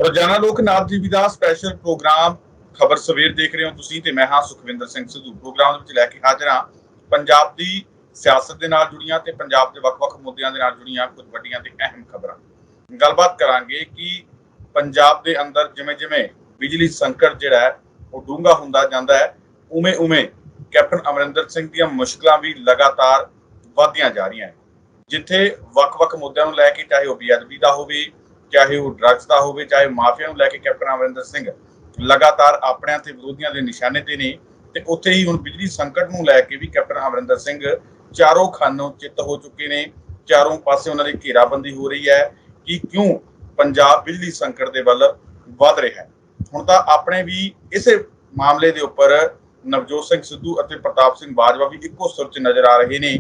ਰੋਜ਼ਾਨਾ ਲੋਕ ਨਾਥ ਜੀ ਦਾ special programme ਖਬਰ ਸਵੇਰ ਦੇਖ ਰਹੇ ਹੋ ਤੁਸੀਂ ਤੇ ਮੈਂ ਹਾਂ ਸੁਖਵਿੰਦਰ ਸਿੰਘ ਸਿੱਧੂ। ਪ੍ਰੋਗਰਾਮ ਵਿੱਚ ਲੈ ਕੇ ਹਾਜ਼ਰ ਹਾਂ ਪੰਜਾਬ ਦੀ ਸਿਆਸਤ ਦੇ ਨਾਲ ਜੁੜੀਆਂ ਤੇ ਪੰਜਾਬ ਦੇ ਵੱਖ-ਵੱਖ ਮੁੱਦਿਆਂ ਦੇ ਨਾਲ ਜੁੜੀਆਂ ਕੁਝ ਵੱਡੀਆਂ ਤੇ ਅਹਿਮ ਖਬਰਾਂ। ਗੱਲਬਾਤ ਕਰਾਂਗੇ ਕਿ ਪੰਜਾਬ ਦੇ ਅੰਦਰ ਜਿਵੇਂ-ਜਿਵੇਂ ਬਿਜਲੀ ਸੰਕਟ ਜਿਹੜਾ ਹੈ ਉਹ ਡੂੰਘਾ ਹੁੰਦਾ ਜਾਂਦਾ ਹੈ, ਉਵੇਂ-ਉਵੇਂ ਕੈਪਟਨ ਅਮਰਿੰਦਰ ਸਿੰਘ ਦੀਆਂ ਮੁਸ਼ਕਲਾਂ ਵੀ ਲਗਾਤਾਰ ਵਧਦੀਆਂ ਜਾ ਰਹੀਆਂ ਹਨ। ਜਿੱਥੇ ਵੱਖ-ਵੱਖ ਮੁੱਦਿਆਂ ਨੂੰ ਲੈ ਕੇ ਚਾਹੇ ਉਹ ਬੇਅਦਬੀ ਦਾ ਹੋਵੇ, ਚਾਹੇ ਉਹ ਡਰੱਗਸ ਦਾ ਹੋਵੇ, ਚਾਹੇ ਮਾਫੀਆ ਨੂੰ ਲੈ ਕੇ ਕੈਪਟਨ ਅਮਰਿੰਦਰ ਸਿੰਘ ਲਗਾਤਾਰ ਆਪਣਿਆਂ ਤੇ ਵਿਰੋਧੀਆਂ ਦੇ ਨਿਸ਼ਾਨੇ ਤੇ ਨੇ। ਤੇ ਉੱਥੇ ਹੀ ਹੁਣ ਬਿਜਲੀ ਸੰਕਟ ਨੂੰ ਲੈ ਕੇ ਵੀ ਕੈਪਟਨ ਅਮਰਿੰਦਰ ਸਿੰਘ ਚਾਰੋਂ ਖਾਨੋਂ ਚਿੱਤ ਹੋ ਚੁੱਕੇ ਨੇ। ਚਾਰੋਂ ਪਾਸੇ ਉਹਨਾਂ ਦੀ ਘੇਰਾਬੰਦੀ ਹੋ ਰਹੀ ਹੈ ਕਿ ਕਿਉਂ ਪੰਜਾਬ ਬਿਜਲੀ ਸੰਕਟ ਦੇ ਵੱਲ ਵਧ ਰਿਹਾ ਹੈ। ਹੁਣ ਤਾਂ ਆਪਣੇ ਵੀ ਇਸੇ ਮਾਮਲੇ ਦੇ ਉੱਪਰ ਨਵਜੋਤ ਸਿੰਘ ਸਿੱਧੂ ਅਤੇ ਪ੍ਰਤਾਪ ਸਿੰਘ ਬਾਜਵਾ ਵੀ ਇੱਕੋ ਸੁਰ 'ਚ ਨਜ਼ਰ ਆ ਰਹੇ ਨੇ।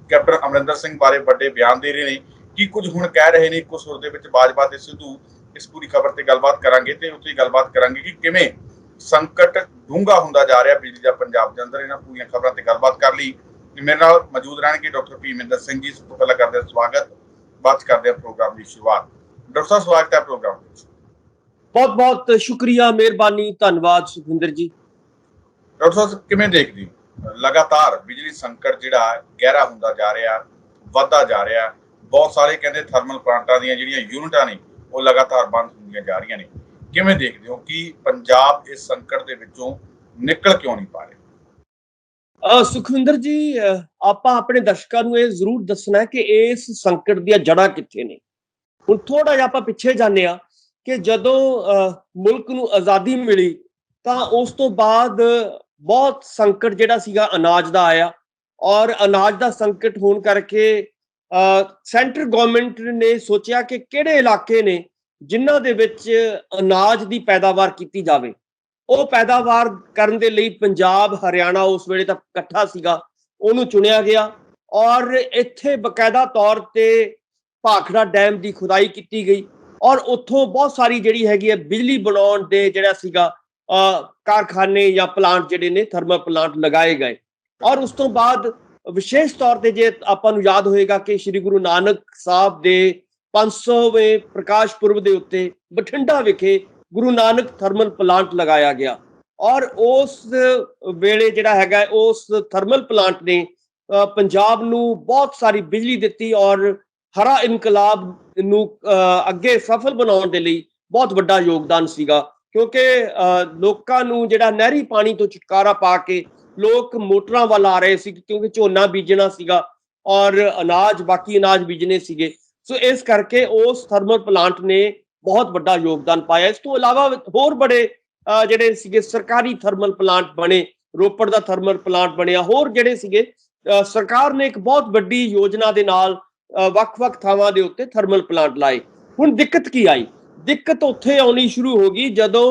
ਕੈਪਟਨ ਅਮਰਿੰਦਰ ਸਿੰਘ ਬਾਰੇ ਵੱਡੇ ਬਿਆਨ ਦੇ ਰਹੇ ਨੇ, ਕੀ ਕੁਝ ਹੁਣ ਕਹਿ ਰਹੇ ਨੇ ਇੱਕੋ ਸੁਰ ਦੇ ਵਿੱਚ ਬਾਜਵਾ ਤੇ ਸਿੱਧੂ। ਇਸ ਪੂਰੀ ਖਬਰ ਤੇ ਗੱਲਬਾਤ ਕਰਾਂਗੇ ਤੇ ਉੱਥੇ ਗੱਲਬਾਤ ਕਰਾਂਗੇ ਕਿ ਕਿਵੇਂ ਸੰਕਟ ਡੂੰਘਾ ਹੁੰਦਾ ਜਾ ਰਿਹਾ ਬਿਜਲੀ ਦਾ ਪੰਜਾਬ ਦੇ ਅੰਦਰ। ਇਹਨਾਂ ਪੂਰੀਆਂ ਖਬਰਾਂ ਤੇ ਗੱਲਬਾਤ ਕਰ ਲਈ ਮੇਰੇ ਨਾਲ ਮੌਜੂਦ ਰਹਿਣਗੇ ਡਾਕਟਰ ਭੀਮਿੰਦਰ ਸਿੰਘ ਜੀ। ਸਭ ਤੋਂ ਪਹਿਲਾਂ ਕਰਦੇ ਹਾਂ ਸਵਾਗਤ, ਬਾਤ ਕਰਦੇ ਹਾਂ ਪ੍ਰੋਗਰਾਮ ਦੀ ਸ਼ੁਰੂਆਤ। ਡਾਕਟਰ ਸਾਹਿਬ ਸਵਾਗਤ ਹੈ ਪ੍ਰੋਗਰਾਮ ਵਿੱਚ। ਬਹੁਤ ਬਹੁਤ ਸ਼ੁਕਰੀਆ, ਮਿਹਰਬਾਨੀ, ਧੰਨਵਾਦ ਸੁਖਵਿੰਦਰ ਜੀ। ਡਾਕਟਰ ਸਾਹਿਬ ਕਿਵੇਂ ਦੇਖਦੇ ਲਗਾਤਾਰ ਬਿਜਲੀ ਸੰਕਟ ਜਿਹੜਾ ਗਹਿਰਾ ਹੁੰਦਾ ਜਾ ਰਿਹਾ, ਵੱਧਦਾ ਜਾ ਰਿਹਾ। ਬਹੁਤ ਸਾਰੇ ਕਹਿੰਦੇ ਥਰਮਲ ਪਲਾਂਟਾਂ ਦੀਆਂ ਜਿਹੜੀਆਂ ਯੂਨਿਟਾਂ ਨੇ ਉਹ ਲਗਾਤਾਰ ਬੰਦ ਹੁੰਦੀਆਂ ਜਾ ਰਹੀਆਂ ਨੇ। ਕਿਵੇਂ ਦੇਖਦੇ ਹੋ ਕਿ ਪੰਜਾਬ ਇਸ ਸੰਕਟ ਦੇ ਵਿੱਚੋਂ ਨਿਕਲ ਕਿਉਂ ਨਹੀਂ ਪਾ ਰਿਹਾ? ਸੁਖਵਿੰਦਰ ਜੀ, ਆਪਾਂ ਆਪਣੇ ਦਰਸ਼ਕਾਂ ਨੂੰ ਇਹ ਜ਼ਰੂਰ ਦੱਸਣਾ ਕਿ ਇਸ ਸੰਕਟ ਦੀਆਂ ਜੜ੍ਹਾਂ ਕਿੱਥੇ ਨੇ। ਹੁਣ ਥੋੜਾ ਜਿਹਾ ਆਪਾਂ ਪਿੱਛੇ ਜਾਂਦੇ ਆ ਕਿ ਜਦੋਂ ਮੁਲਕ ਨੂੰ ਆਜ਼ਾਦੀ ਮਿਲੀ ਤਾਂ ਉਸ ਤੋਂ ਬਾਅਦ ਬਹੁਤ ਸੰਕਟ ਜਿਹੜਾ ਸੀਗਾ ਅਨਾਜ ਦਾ ਆਇਆ, ਔਰ ਅਨਾਜ ਦਾ ਸੰਕਟ ਹੋਣ ਕਰਕੇ ਸੈਂਟਰ ਗਵਰਨਮੈਂਟ ਨੇ ਸੋਚਿਆ ਕਿ ਕਿਹੜੇ ਇਲਾਕੇ ਨੇ ਜਿਨ੍ਹਾਂ ਦੇ ਵਿੱਚ ਅਨਾਜ ਦੀ ਪੈਦਾਵਾਰ ਕੀਤੀ ਜਾਵੇ। ਉਹ ਪੈਦਾਵਾਰ ਕਰਨ ਦੇ ਲਈ ਪੰਜਾਬ, ਹਰਿਆਣਾ ਉਸ ਵੇਲੇ ਤਾਂ ਇਕੱਠਾ ਸੀਗਾ, ਉਹਨੂੰ ਚੁਣਿਆ ਗਿਆ ਔਰ ਇੱਥੇ ਬਕਾਇਦਾ ਤੌਰ ਤੇ ਭਾਖੜਾ ਡੈਮ ਦੀ ਖੁਦਾਈ ਕੀਤੀ ਗਈ ਔਰ ਉੱਥੋਂ ਬਹੁਤ ਸਾਰੀ ਜਿਹੜੀ ਹੈਗੀ ਹੈ ਬਿਜਲੀ ਬਣਾਉਣ ਦੇ ਜਿਹੜਾ ਸੀਗਾ ਕਾਰਖਾਨੇ ਜਾਂ ਪਲਾਂਟ ਜਿਹੜੇ ਨੇ ਥਰਮਲ ਪਲਾਂਟ ਲਗਾਏ ਗਏ। ਔਰ ਉਸ ਤੋਂ ਬਾਅਦ ਵਿਸ਼ੇਸ਼ ਤੌਰ ਤੇ ਜੇ ਆਪਾਂ ਨੂੰ ਯਾਦ ਹੋਏਗਾ ਕਿ ਸ਼੍ਰੀ ਗੁਰੂ ਨਾਨਕ ਸਾਹਿਬ ਦੇ 500ਵੇਂ ਪ੍ਰਕਾਸ਼ ਪੁਰਬ ਦੇ ਉੱਤੇ ਬਠਿੰਡਾ ਵਿਖੇ ਗੁਰੂ ਨਾਨਕ ਥਰਮਲ ਪਲਾਂਟ ਲਗਾਇਆ ਗਿਆ ਔਰ ਉਸ ਵੇਲੇ ਜਿਹੜਾ ਹੈਗਾ ਉਸ ਥਰਮਲ ਪਲਾਂਟ ਨੇ ਪੰਜਾਬ ਨੂੰ ਬਹੁਤ ਸਾਰੀ ਬਿਜਲੀ ਦਿੱਤੀ ਔਰ ਹਰਾ ਇਨਕਲਾਬ ਨੂੰ ਅੱਗੇ ਸਫਲ ਬਣਾਉਣ ਦੇ ਲਈ ਬਹੁਤ ਵੱਡਾ ਯੋਗਦਾਨ ਸੀਗਾ। ਕਿਉਂਕਿ ਲੋਕਾਂ ਨੂੰ ਜਿਹੜਾ ਨਹਿਰੀ ਪਾਣੀ ਤੋਂ ਛੁਟਕਾਰਾ ਪਾ ਕੇ ਲੋਕ ਮੋਟਰਾਂ ਵੱਲ ਆ ਰਹੇ ਸੀ, ਕਿਉਂਕਿ ਝੋਨਾ ਬੀਜਣਾ ਸੀਗਾ ਔਰ ਬਾਕੀ ਅਨਾਜ ਬੀਜਣੇ ਸੀਗੇ। ਸੋ ਇਸ ਕਰਕੇ ਉਸ ਥਰਮਲ ਪਲਾਂਟ ਨੇ ਬਹੁਤ ਵੱਡਾ ਯੋਗਦਾਨ ਪਾਇਆ। ਇਸ ਤੋਂ ਇਲਾਵਾ ਹੋਰ ਬੜੇ ਜਿਹੜੇ ਸੀਗੇ ਸਰਕਾਰੀ ਥਰਮਲ ਪਲਾਂਟ ਬਣੇ, ਰੋਪੜ ਦਾ ਥਰਮਲ ਪਲਾਂਟ ਬਣਿਆ, ਹੋਰ ਜਿਹੜੇ ਸੀਗੇ ਸਰਕਾਰ ਨੇ ਇੱਕ ਬਹੁਤ ਵੱਡੀ ਯੋਜਨਾ ਦੇ ਨਾਲ ਵੱਖ-ਵੱਖ ਥਾਵਾਂ ਦੇ ਉੱਤੇ ਥਰਮਲ ਪਲਾਂਟ ਲਾਏ। ਹੁਣ ਦਿੱਕਤ ਕੀ ਆਈ? ਦਿੱਕਤ ਉੱਥੇ ਆਉਣੀ ਸ਼ੁਰੂ ਹੋ ਗਈ ਜਦੋਂ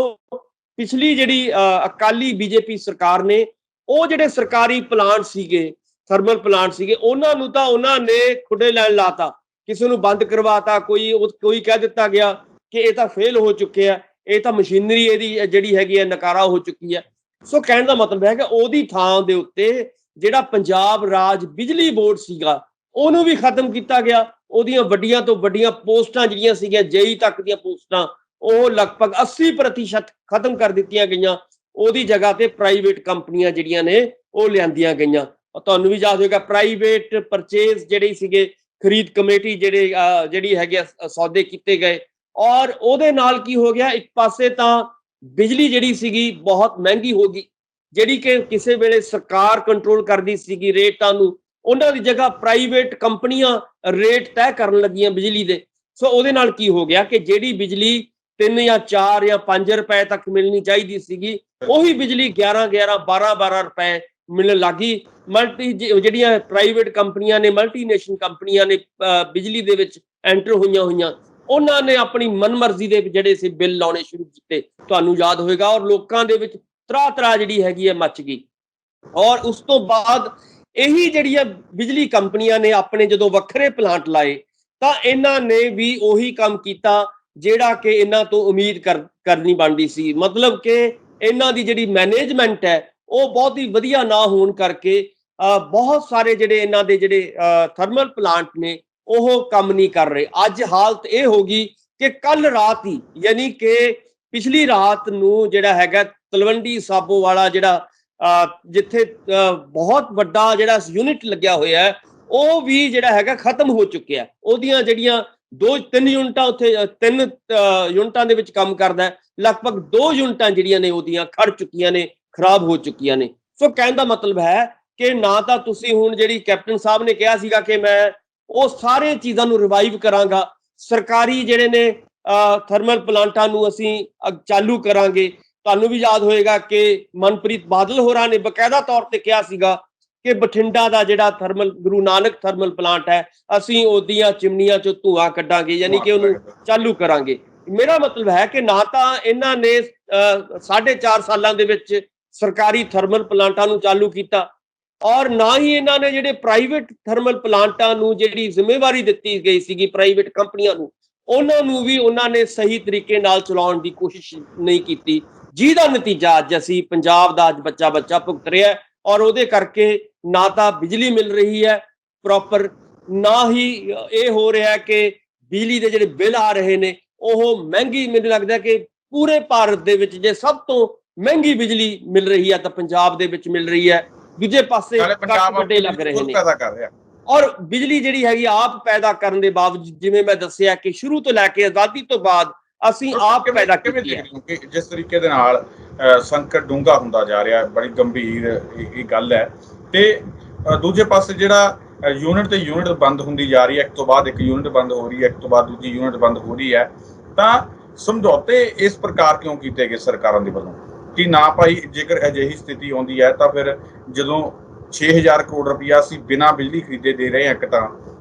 ਪਿਛਲੀ ਜਿਹੜੀ ਅਕਾਲੀ ਬੀਜੇਪੀ ਸਰਕਾਰ ਨੇ ਉਹ ਜਿਹੜੇ ਸਰਕਾਰੀ ਪਲਾਂਟ ਸੀਗੇ, ਥਰਮਲ ਪਲਾਂਟ ਸੀਗੇ, ਉਹਨਾਂ ਨੂੰ ਤਾਂ ਉਹਨਾਂ ਨੇ ਖੁੱਡੇ ਲੈਣ ਲਾਤਾ, ਕਿਸੇ ਨੂੰ ਬੰਦ ਕਰਵਾਤਾ। ਕੋਈ ਕਹਿ ਦਿੱਤਾ ਗਿਆ ਕਿ ਇਹ ਤਾਂ ਫੇਲ ਹੋ ਚੁੱਕਿਆ, ਇਹ ਤਾਂ ਮਸ਼ੀਨਰੀ ਇਹਦੀ ਜਿਹੜੀ ਹੈਗੀ ਹੈ ਨਕਾਰਾ ਹੋ ਚੁੱਕੀ ਹੈ। ਸੋ ਕਹਿਣ ਦਾ ਮਤਲਬ ਹੈ ਕਿ ਉਹਦੀ ਥਾਂ ਦੇ ਉੱਤੇ ਜਿਹੜਾ ਪੰਜਾਬ ਰਾਜ ਬਿਜਲੀ ਬੋਰਡ ਸੀਗਾ ਉਹਨੂੰ ਵੀ ਖਤਮ ਕੀਤਾ ਗਿਆ। ਉਹਦੀਆਂ ਵੱਡੀਆਂ ਤੋਂ ਵੱਡੀਆਂ ਪੋਸਟਾਂ ਜਿਹੜੀਆਂ ਸੀਗੀਆਂ ਜੇਈ ਤੱਕ ਦੀਆਂ ਪੋਸਟਾਂ ਉਹ ਲਗਭਗ 80% ਖਤਮ ਕਰ ਦਿੱਤੀਆਂ ਗਈਆਂ। ਉਹਦੀ ਜਗ੍ਹਾ ਤੇ ਪ੍ਰਾਈਵੇਟ ਕੰਪਨੀਆਂ ਜਿਹੜੀਆਂ ਨੇ ਉਹ ਲਿਆਂਦੀਆਂ ਗਈਆਂ। ਤੁਹਾਨੂੰ ਵੀ ਯਾਦ ਹੋਏਗਾ ਪ੍ਰਾਈਵੇਟ ਪਰਚੇਜ਼ ਜਿਹੜੇ ਸੀਗੇ, ਖਰੀਦ ਕਮੇਟੀ ਜਿਹੜੀ ਹੈਗੀ ਸੌਦੇ ਕੀਤੇ ਗਏ ਔਰ ਉਹਦੇ ਨਾਲ ਕੀ ਹੋ ਗਿਆ, ਇੱਕ ਪਾਸੇ ਤਾਂ ਬਿਜਲੀ ਜਿਹੜੀ ਸੀਗੀ ਬਹੁਤ ਮਹਿੰਗੀ ਹੋ ਗਈ, ਜਿਹੜੀ ਕਿ ਕਿਸੇ ਵੇਲੇ ਸਰਕਾਰ ਕੰਟਰੋਲ ਕਰਦੀ ਸੀਗੀ ਰੇਟਾਂ ਨੂੰ, ਉਹਨਾਂ ਦੀ ਜਗ੍ਹਾ ਪ੍ਰਾਈਵੇਟ ਕੰਪਨੀਆਂ ਰੇਟ ਤੈਅ ਕਰਨ ਲੱਗੀਆਂ ਬਿਜਲੀ ਦੇ। ਸੋ ਉਹਦੇ ਨਾਲ ਕੀ ਹੋ ਗਿਆ ਕਿ ਜਿਹੜੀ ਬਿਜਲੀ 3 ਜਾਂ 4 ਜਾਂ 5 ਰੁਪਏ ਤੱਕ ਮਿਲਣੀ ਚਾਹੀਦੀ ਸੀਗੀ, ਉਹੀ ਬਿਜਲੀ 11 12 ਰੁਪਏ ਮਿਲਣ ਲੱਗੀ। ਜਿਹੜੀਆਂ ਪ੍ਰਾਈਵੇਟ ਕੰਪਨੀਆਂ ਨੇ, ਮਲਟੀਨੇਸ਼ਨਲ ਕੰਪਨੀਆਂ ਨੇ ਬਿਜਲੀ ਦੇ ਵਿੱਚ ਐਂਟਰ ਹੋਈਆਂ, ਉਹਨਾਂ ਨੇ ਆਪਣੀ ਮਨਮਰਜ਼ੀ ਦੇ ਜਿਹੜੇ ਸੀ ਬਿੱਲ ਲਾਉਣੇ ਸ਼ੁਰੂ ਕੀਤੇ, ਤੁਹਾਨੂੰ ਯਾਦ ਹੋਏਗਾ। ਔਰ ਲੋਕਾਂ ਦੇ ਵਿੱਚ ਤਰਾ ਜਿਹੜੀ ਹੈਗੀ ਹੈ ਮੱਚ ਗਈ। ਔਰ ਉਸ ਤੋਂ ਬਾਅਦ ਇਹੀ ਜਿਹੜੀਆਂ ਬਿਜਲੀ ਕੰਪਨੀਆਂ ਨੇ ਆਪਣੇ ਜਦੋਂ ਵੱਖਰੇ ਪਲਾਂਟ ਲਾਏ ਤਾਂ ਇਹਨਾਂ ਨੇ ਵੀ ਉਹੀ ਕੰਮ ਕੀਤਾ ਜਿਹੜਾ ਕਿ ਇਹਨਾਂ ਤੋਂ ਉਮੀਦ ਕਰਨੀ ਬਣਦੀ ਸੀ। ਮਤਲਬ ਕਿ ਇਹਨਾਂ ਦੀ ਜਿਹੜੀ ਮੈਨੇਜਮੈਂਟ ਹੈ ਉਹ ਬਹੁਤ ਹੀ ਵਧੀਆ ਨਾ ਹੋਣ ਕਰਕੇ ਬਹੁਤ ਸਾਰੇ ਜਿਹੜੇ ਇਹਨਾਂ ਦੇ ਜਿਹੜੇ ਥਰਮਲ ਪਲਾਂਟ ਨੇ ਉਹ ਕੰਮ ਨਹੀਂ ਕਰ ਰਹੇ। ਅੱਜ ਹਾਲਤ ਇਹ ਹੋ ਗਈ ਕਿ ਕੱਲ ਰਾਤ ਹੀ ਯਾਨੀ ਕਿ ਪਿਛਲੀ ਰਾਤ ਨੂੰ ਜਿਹੜਾ ਹੈਗਾ ਤਲਵੰਡੀ ਸਾਬੋ ਵਾਲਾ ਜਿਹੜਾ ਜਿੱਥੇ ਬਹੁਤ ਵੱਡਾ ਜਿਹੜਾ ਯੂਨਿਟ ਲੱਗਿਆ ਹੋਇਆ ਹੈ ਉਹ ਵੀ ਜਿਹੜਾ ਹੈਗਾ ਖਤਮ ਹੋ ਚੁੱਕਿਆ। ਉਹਦੀਆਂ ਜਿਹੜੀਆਂ 2-3 ਯੂਨਿਟਾਂ ਉੱਥੇ 3 ਯੂਨਿਟਾਂ ਦੇ ਵਿੱਚ ਕੰਮ ਕਰਦਾ ਹੈ, ਲਗਭਗ 2 ਯੂਨਿਟਾਂ ਜਿਹੜੀਆਂ ਨੇ ਉਹਦੀਆਂ ਖੜ ਚੁੱਕੀਆਂ ਨੇ, ਖਰਾਬ ਹੋ ਚੁੱਕੀਆਂ ਨੇ। ਸੋ ਕਹਿਣ ਦਾ ਮਤਲਬ ਹੈ ਕਿ ਨਾ ਤਾਂ ਤੁਸੀਂ ਹੁਣ ਜਿਹੜੀ ਕੈਪਟਨ ਸਾਹਿਬ ਨੇ ਕਿਹਾ ਸੀਗਾ ਕਿ ਮੈਂ ਉਹ ਸਾਰੇ ਚੀਜ਼ਾਂ ਨੂੰ ਰਿਵਾਈਵ ਕਰਾਂਗਾ, ਸਰਕਾਰੀ ਜਿਹੜੇ ਨੇ ਥਰਮਲ ਪਲਾਂਟਾਂ ਨੂੰ ਅਸੀਂ ਚਾਲੂ ਕਰਾਂਗੇ। ਤੁਹਾਨੂੰ ਵੀ ਯਾਦ ਹੋਏਗਾ ਕਿ ਮਨਪ੍ਰੀਤ ਬਾਦਲ ਹੋਰਾਂ ਨੇ ਬਕਾਇਦਾ ਤੌਰ ਤੇ ਕਿਹਾ ਸੀਗਾ ਕਿ ਬਠਿੰਡਾ ਦਾ ਜਿਹੜਾ thermal Guru Nanak thermal plant ਹੈ ਅਸੀਂ ਉਹਦੀਆਂ ਚਿਮਨੀਆਂ ਚੋਂ ਧੂਆਂ ਕੱਢਾਂਗੇ, ਯਾਨੀ ਕਿ ਉਹਨੂੰ ਚਾਲੂ ਕਰਾਂਗੇ। ਮੇਰਾ ਮਤਲਬ ਹੈ ਕਿ ਨਾ ਤਾਂ ਇਹਨਾਂ ਨੇ 4.5 ਸਾਲਾਂ ਦੇ ਵਿੱਚ ਸਰਕਾਰੀ ਥਰਮਲ ਪਲਾਂਟਾਂ ਨੂੰ ਚਾਲੂ ਕੀਤਾ ਔਰ ਨਾ ਹੀ ਇਹਨਾਂ ਨੇ ਜਿਹੜੇ ਪ੍ਰਾਈਵੇਟ ਥਰਮਲ ਪਲਾਂਟਾਂ ਨੂੰ ਜਿਹੜੀ ਜ਼ਿੰਮੇਵਾਰੀ ਦਿੱਤੀ ਗਈ ਸੀਗੀ ਪ੍ਰਾਈਵੇਟ ਕੰਪਨੀਆਂ ਨੂੰ, ਉਹਨਾਂ ਨੂੰ ਵੀ ਉਹਨਾਂ ਨੇ ਸਹੀ ਤਰੀਕੇ ਨਾਲ ਚਲਾਉਣ ਦੀ ਕੋਸ਼ਿਸ਼ ਨਹੀਂ ਕੀਤੀ, ਜਿਹਦਾ ਨਤੀਜਾ ਅੱਜ ਅਸੀਂ ਪੰਜਾਬ ਦਾ ਅੱਜ ਬੱਚਾ ਭੁਗਤ ਰਿਹਾ ਔਰ ਉਹਦੇ ਕਰਕੇ ਨਾ ਤਾਂ ਬਿਜਲੀ ਮਿਲ ਰਹੀ ਹੈ ਪ੍ਰੋਪਰ, ਨਾ ਹੀ ਇਹ ਹੋ ਰਿਹਾ ਕਿ ਬਿਜਲੀ ਦੇ ਜਿਹੜੇ ਬਿੱਲ ਆ ਰਹੇ ਨੇ ਉਹ ਮਹਿੰਗੀ। ਮੈਨੂੰ ਲੱਗਦਾ ਕਿ ਪੂਰੇ ਭਾਰਤ ਦੇ ਵਿੱਚ ਜੇ ਸਭ ਤੋਂ ਮਹਿੰਗੀ ਬਿਜਲੀ ਮਿਲ ਰਹੀ ਹੈ ਤਾਂ ਪੰਜਾਬ ਦੇ ਵਿੱਚ ਮਿਲ ਰਹੀ ਹੈ। ਦੂਜੇ ਪਾਸੇ ਕੱਟ ਵੱਡੇ ਲੱਗ ਰਹੇ ਨੇ ਔਰ ਬਿਜਲੀ ਜਿਹੜੀ ਹੈਗੀ ਆਪ ਪੈਦਾ ਕਰਨ ਦੇ ਬਾਵਜੂਦ, ਜਿਵੇਂ ਮੈਂ ਦੱਸਿਆ ਕਿ ਸ਼ੁਰੂ ਤੋਂ ਲੈ ਕੇ ਆਜ਼ਾਦੀ ਤੋਂ ਬਾਅਦ ਅਸੀਂ ਆਪ ਪੈਦਾ ਕੀਤੀ ਹੈ। ਜਿਸ ਤਰੀਕੇ ਦੇ ਨਾਲ ਸੰਕਟ ਡੂੰਘਾ ਹੁੰਦਾ ਜਾ ਰਿਹਾ, ਬੜੀ ਗੰਭੀਰ ਇਹ ਗੱਲ ਹੈ। ਤੇ ਦੂਜੇ ਪਾਸੇ ਜਿਹੜਾ ਯੂਨਿਟ ਤੇ ਯੂਨਿਟ ਬੰਦ ਹੁੰਦੀ ਜਾ ਰਹੀ ਹੈ, ਇੱਕ ਤੋਂ ਬਾਅਦ ਇੱਕ ਯੂਨਿਟ ਬੰਦ ਹੋ ਰਹੀ ਹੈ, ਇੱਕ ਤੋਂ ਬਾਅਦ ਦੂਜੀ ਯੂਨਿਟ ਬੰਦ ਹੋ ਰਹੀ ਹੈ, ਤਾਂ ਸਮਝੌਤੇ ਇਸ ਪ੍ਰਕਾਰ ਕਿਉਂ ਕੀਤੇ ਗਏ ਸਰਕਾਰਾਂ ਦੇ ਵੱਲੋਂ ਕਿ ਨਾ ਭਾਈ ਜੇਕਰ ਅਜਿਹੀ ਸਥਿਤੀ ਆਉਂਦੀ ਹੈ ਤਾਂ ਫਿਰ ਜਦੋਂ 6000 ਕਰੋੜ ਰੁਪਇਆ ਅਸੀਂ ਬਿਨਾਂ ਬਿਜਲੀ ਖਰੀਦੇ ਦੇ ਰਹੇ ਹਾਂ ਇੱਕ ਤਾਂ,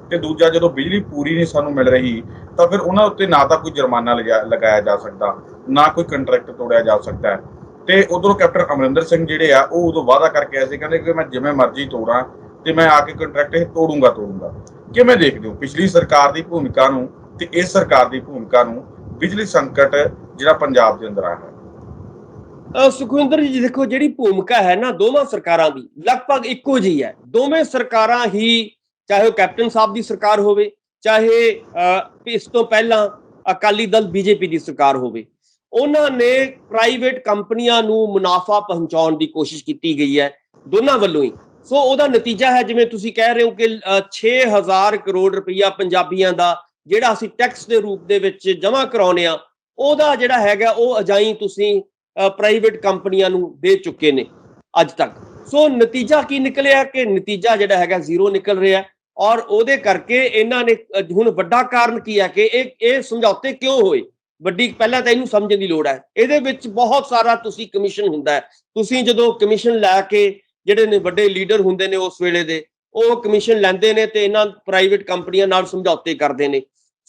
ਤੇ ਦੂਜਾ ਜਦੋਂ ਬਿਜਲੀ ਪੂਰੀ ਨਹੀਂ ਸਾਨੂੰ ਮਿਲ ਰਹੀ ਤਾਂ ਫਿਰ ਉਹਨਾਂ ਉੱਤੇ ਨਾ ਤਾਂ ਕੋਈ ਜੁਰਮਾਨਾ ਲਗਾਇਆ ਜਾ ਸਕਦਾ, ਨਾ ਕੋਈ ਕੰਟਰੈਕਟ ਤੋੜਿਆ ਜਾ ਸਕਦਾ ਹੈ। ਤੇ ਉਧਰੋਂ ਕੈਪਟਨ ਅਮਰਿੰਦਰ ਸਿੰਘ ਜਿਹੜੇ ਆ ਉਹ ਉਦੋਂ ਵਾਅਦਾ ਕਰਕੇ ਆਏ ਸੀ, ਕਹਿੰਦੇ ਕਿ ਮੈਂ ਜਿਵੇਂ ਮਰਜ਼ੀ ਤੋੜਾਂ ਤੇ ਮੈਂ ਆ ਕੇ ਕੰਟਰੈਕਟ ਇਹ ਤੋੜੂੰਗਾ। ਕਿਵੇਂ ਦੇਖਦੇ ਹੋ ਪਿਛਲੀ ਸਰਕਾਰ ਦੀ ਭੂਮਿਕਾ ਨੂੰ ਤੇ ਇਸ ਸਰਕਾਰ ਦੀ ਭੂਮਿਕਾ ਨੂੰ, ਬਿਜਲੀ ਸੰਕਟ ਜਿਹੜਾ ਪੰਜਾਬ ਦੇ ਅੰਦਰ ਆਇਆ ਹੈ? ਸੁਖਵਿੰਦਰ ਜੀ ਦੇਖੋ, ਜਿਹੜੀ ਭੂਮਿਕਾ ਹੈ ਨਾ ਦੋਵਾਂ ਸਰਕਾਰਾਂ ਦੀ ਲਗਭਗ ਇੱਕੋ ਜਿਹੀ ਹੈ। ਦੋਵੇਂ ਸਰਕਾਰਾਂ ਹੀ, ਚਾਹੇ ਉਹ ਕੈਪਟਨ ਸਾਹਿਬ ਦੀ ਸਰਕਾਰ ਹੋਵੇ, ਚਾਹੇ ਇਸ ਤੋਂ ਪਹਿਲਾਂ ਅਕਾਲੀ ਦਲ ਬੀਜੇਪੀ ਦੀ ਸਰਕਾਰ ਹੋਵੇ, ਉਹਨਾਂ ਨੇ ਪ੍ਰਾਈਵੇਟ ਕੰਪਨੀਆਂ ਨੂੰ ਮੁਨਾਫਾ ਪਹੁੰਚਾਉਣ ਦੀ ਕੋਸ਼ਿਸ਼ ਕੀਤੀ ਗਈ ਹੈ ਦੋਨਾਂ ਵੱਲੋਂ ਹੀ। ਸੋ ਉਹਦਾ ਨਤੀਜਾ ਹੈ, ਜਿਵੇਂ ਤੁਸੀਂ ਕਹਿ ਰਹੇ ਹੋ ਕਿ 6000 ਕਰੋੜ ਰੁਪਈਆ ਪੰਜਾਬੀਆਂ ਦਾ ਜਿਹੜਾ ਅਸੀਂ ਟੈਕਸ ਦੇ ਰੂਪ ਦੇ ਵਿੱਚ ਜਮ੍ਹਾਂ ਕਰਾਉਂਦੇ ਆ, ਉਹਦਾ ਜਿਹੜਾ ਹੈਗਾ ਉਹ ਅਜਾਈਂ ਤੁਸੀਂ ਪ੍ਰਾਈਵੇਟ ਕੰਪਨੀਆਂ ਨੂੰ ਦੇ ਚੁੱਕੇ ਨੇ ਅੱਜ ਤੱਕ। ਸੋ ਨਤੀਜਾ ਕੀ ਨਿਕਲਿਆ ਕਿ ਨਤੀਜਾ ਜਿਹੜਾ ਹੈਗਾ ਜ਼ੀਰੋ ਨਿਕਲ ਰਿਹਾ ਔਰ ਉਹਦੇ ਕਰਕੇ ਇਹਨਾਂ ਨੇ ਹੁਣ ਵੱਡਾ ਕਾਰਨ ਕੀ ਹੈ ਕਿ ਇਹ ਸਮਝੌਤੇ ਕਿਉਂ ਹੋਏ। ਪਹਿਲਾਂ ਤਾਂ ਇਹਨੂੰ ਸਮਝਣ ਦੀ ਲੋੜ ਹੈ। ਇਹਦੇ ਵਿੱਚ ਬਹੁਤ ਸਾਰਾ ਤੁਸੀਂ ਕਮਿਸ਼ਨ ਹੁੰਦਾ ਹੈ। ਤੁਸੀਂ ਜਦੋਂ ਕਮਿਸ਼ਨ ਲੈ ਕੇ ਜਿਹੜੇ ਨੇ ਵੱਡੇ ਲੀਡਰ ਹੁੰਦੇ ਨੇ ਉਸ ਵੇਲੇ ਦੇ, ਉਹ ਕਮਿਸ਼ਨ ਲੈਂਦੇ ਨੇ ਤੇ ਇਹਨਾਂ ਪ੍ਰਾਈਵੇਟ ਕੰਪਨੀਆਂ ਨਾਲ ਸਮਝੌਤੇ ਕਰਦੇ ਨੇ।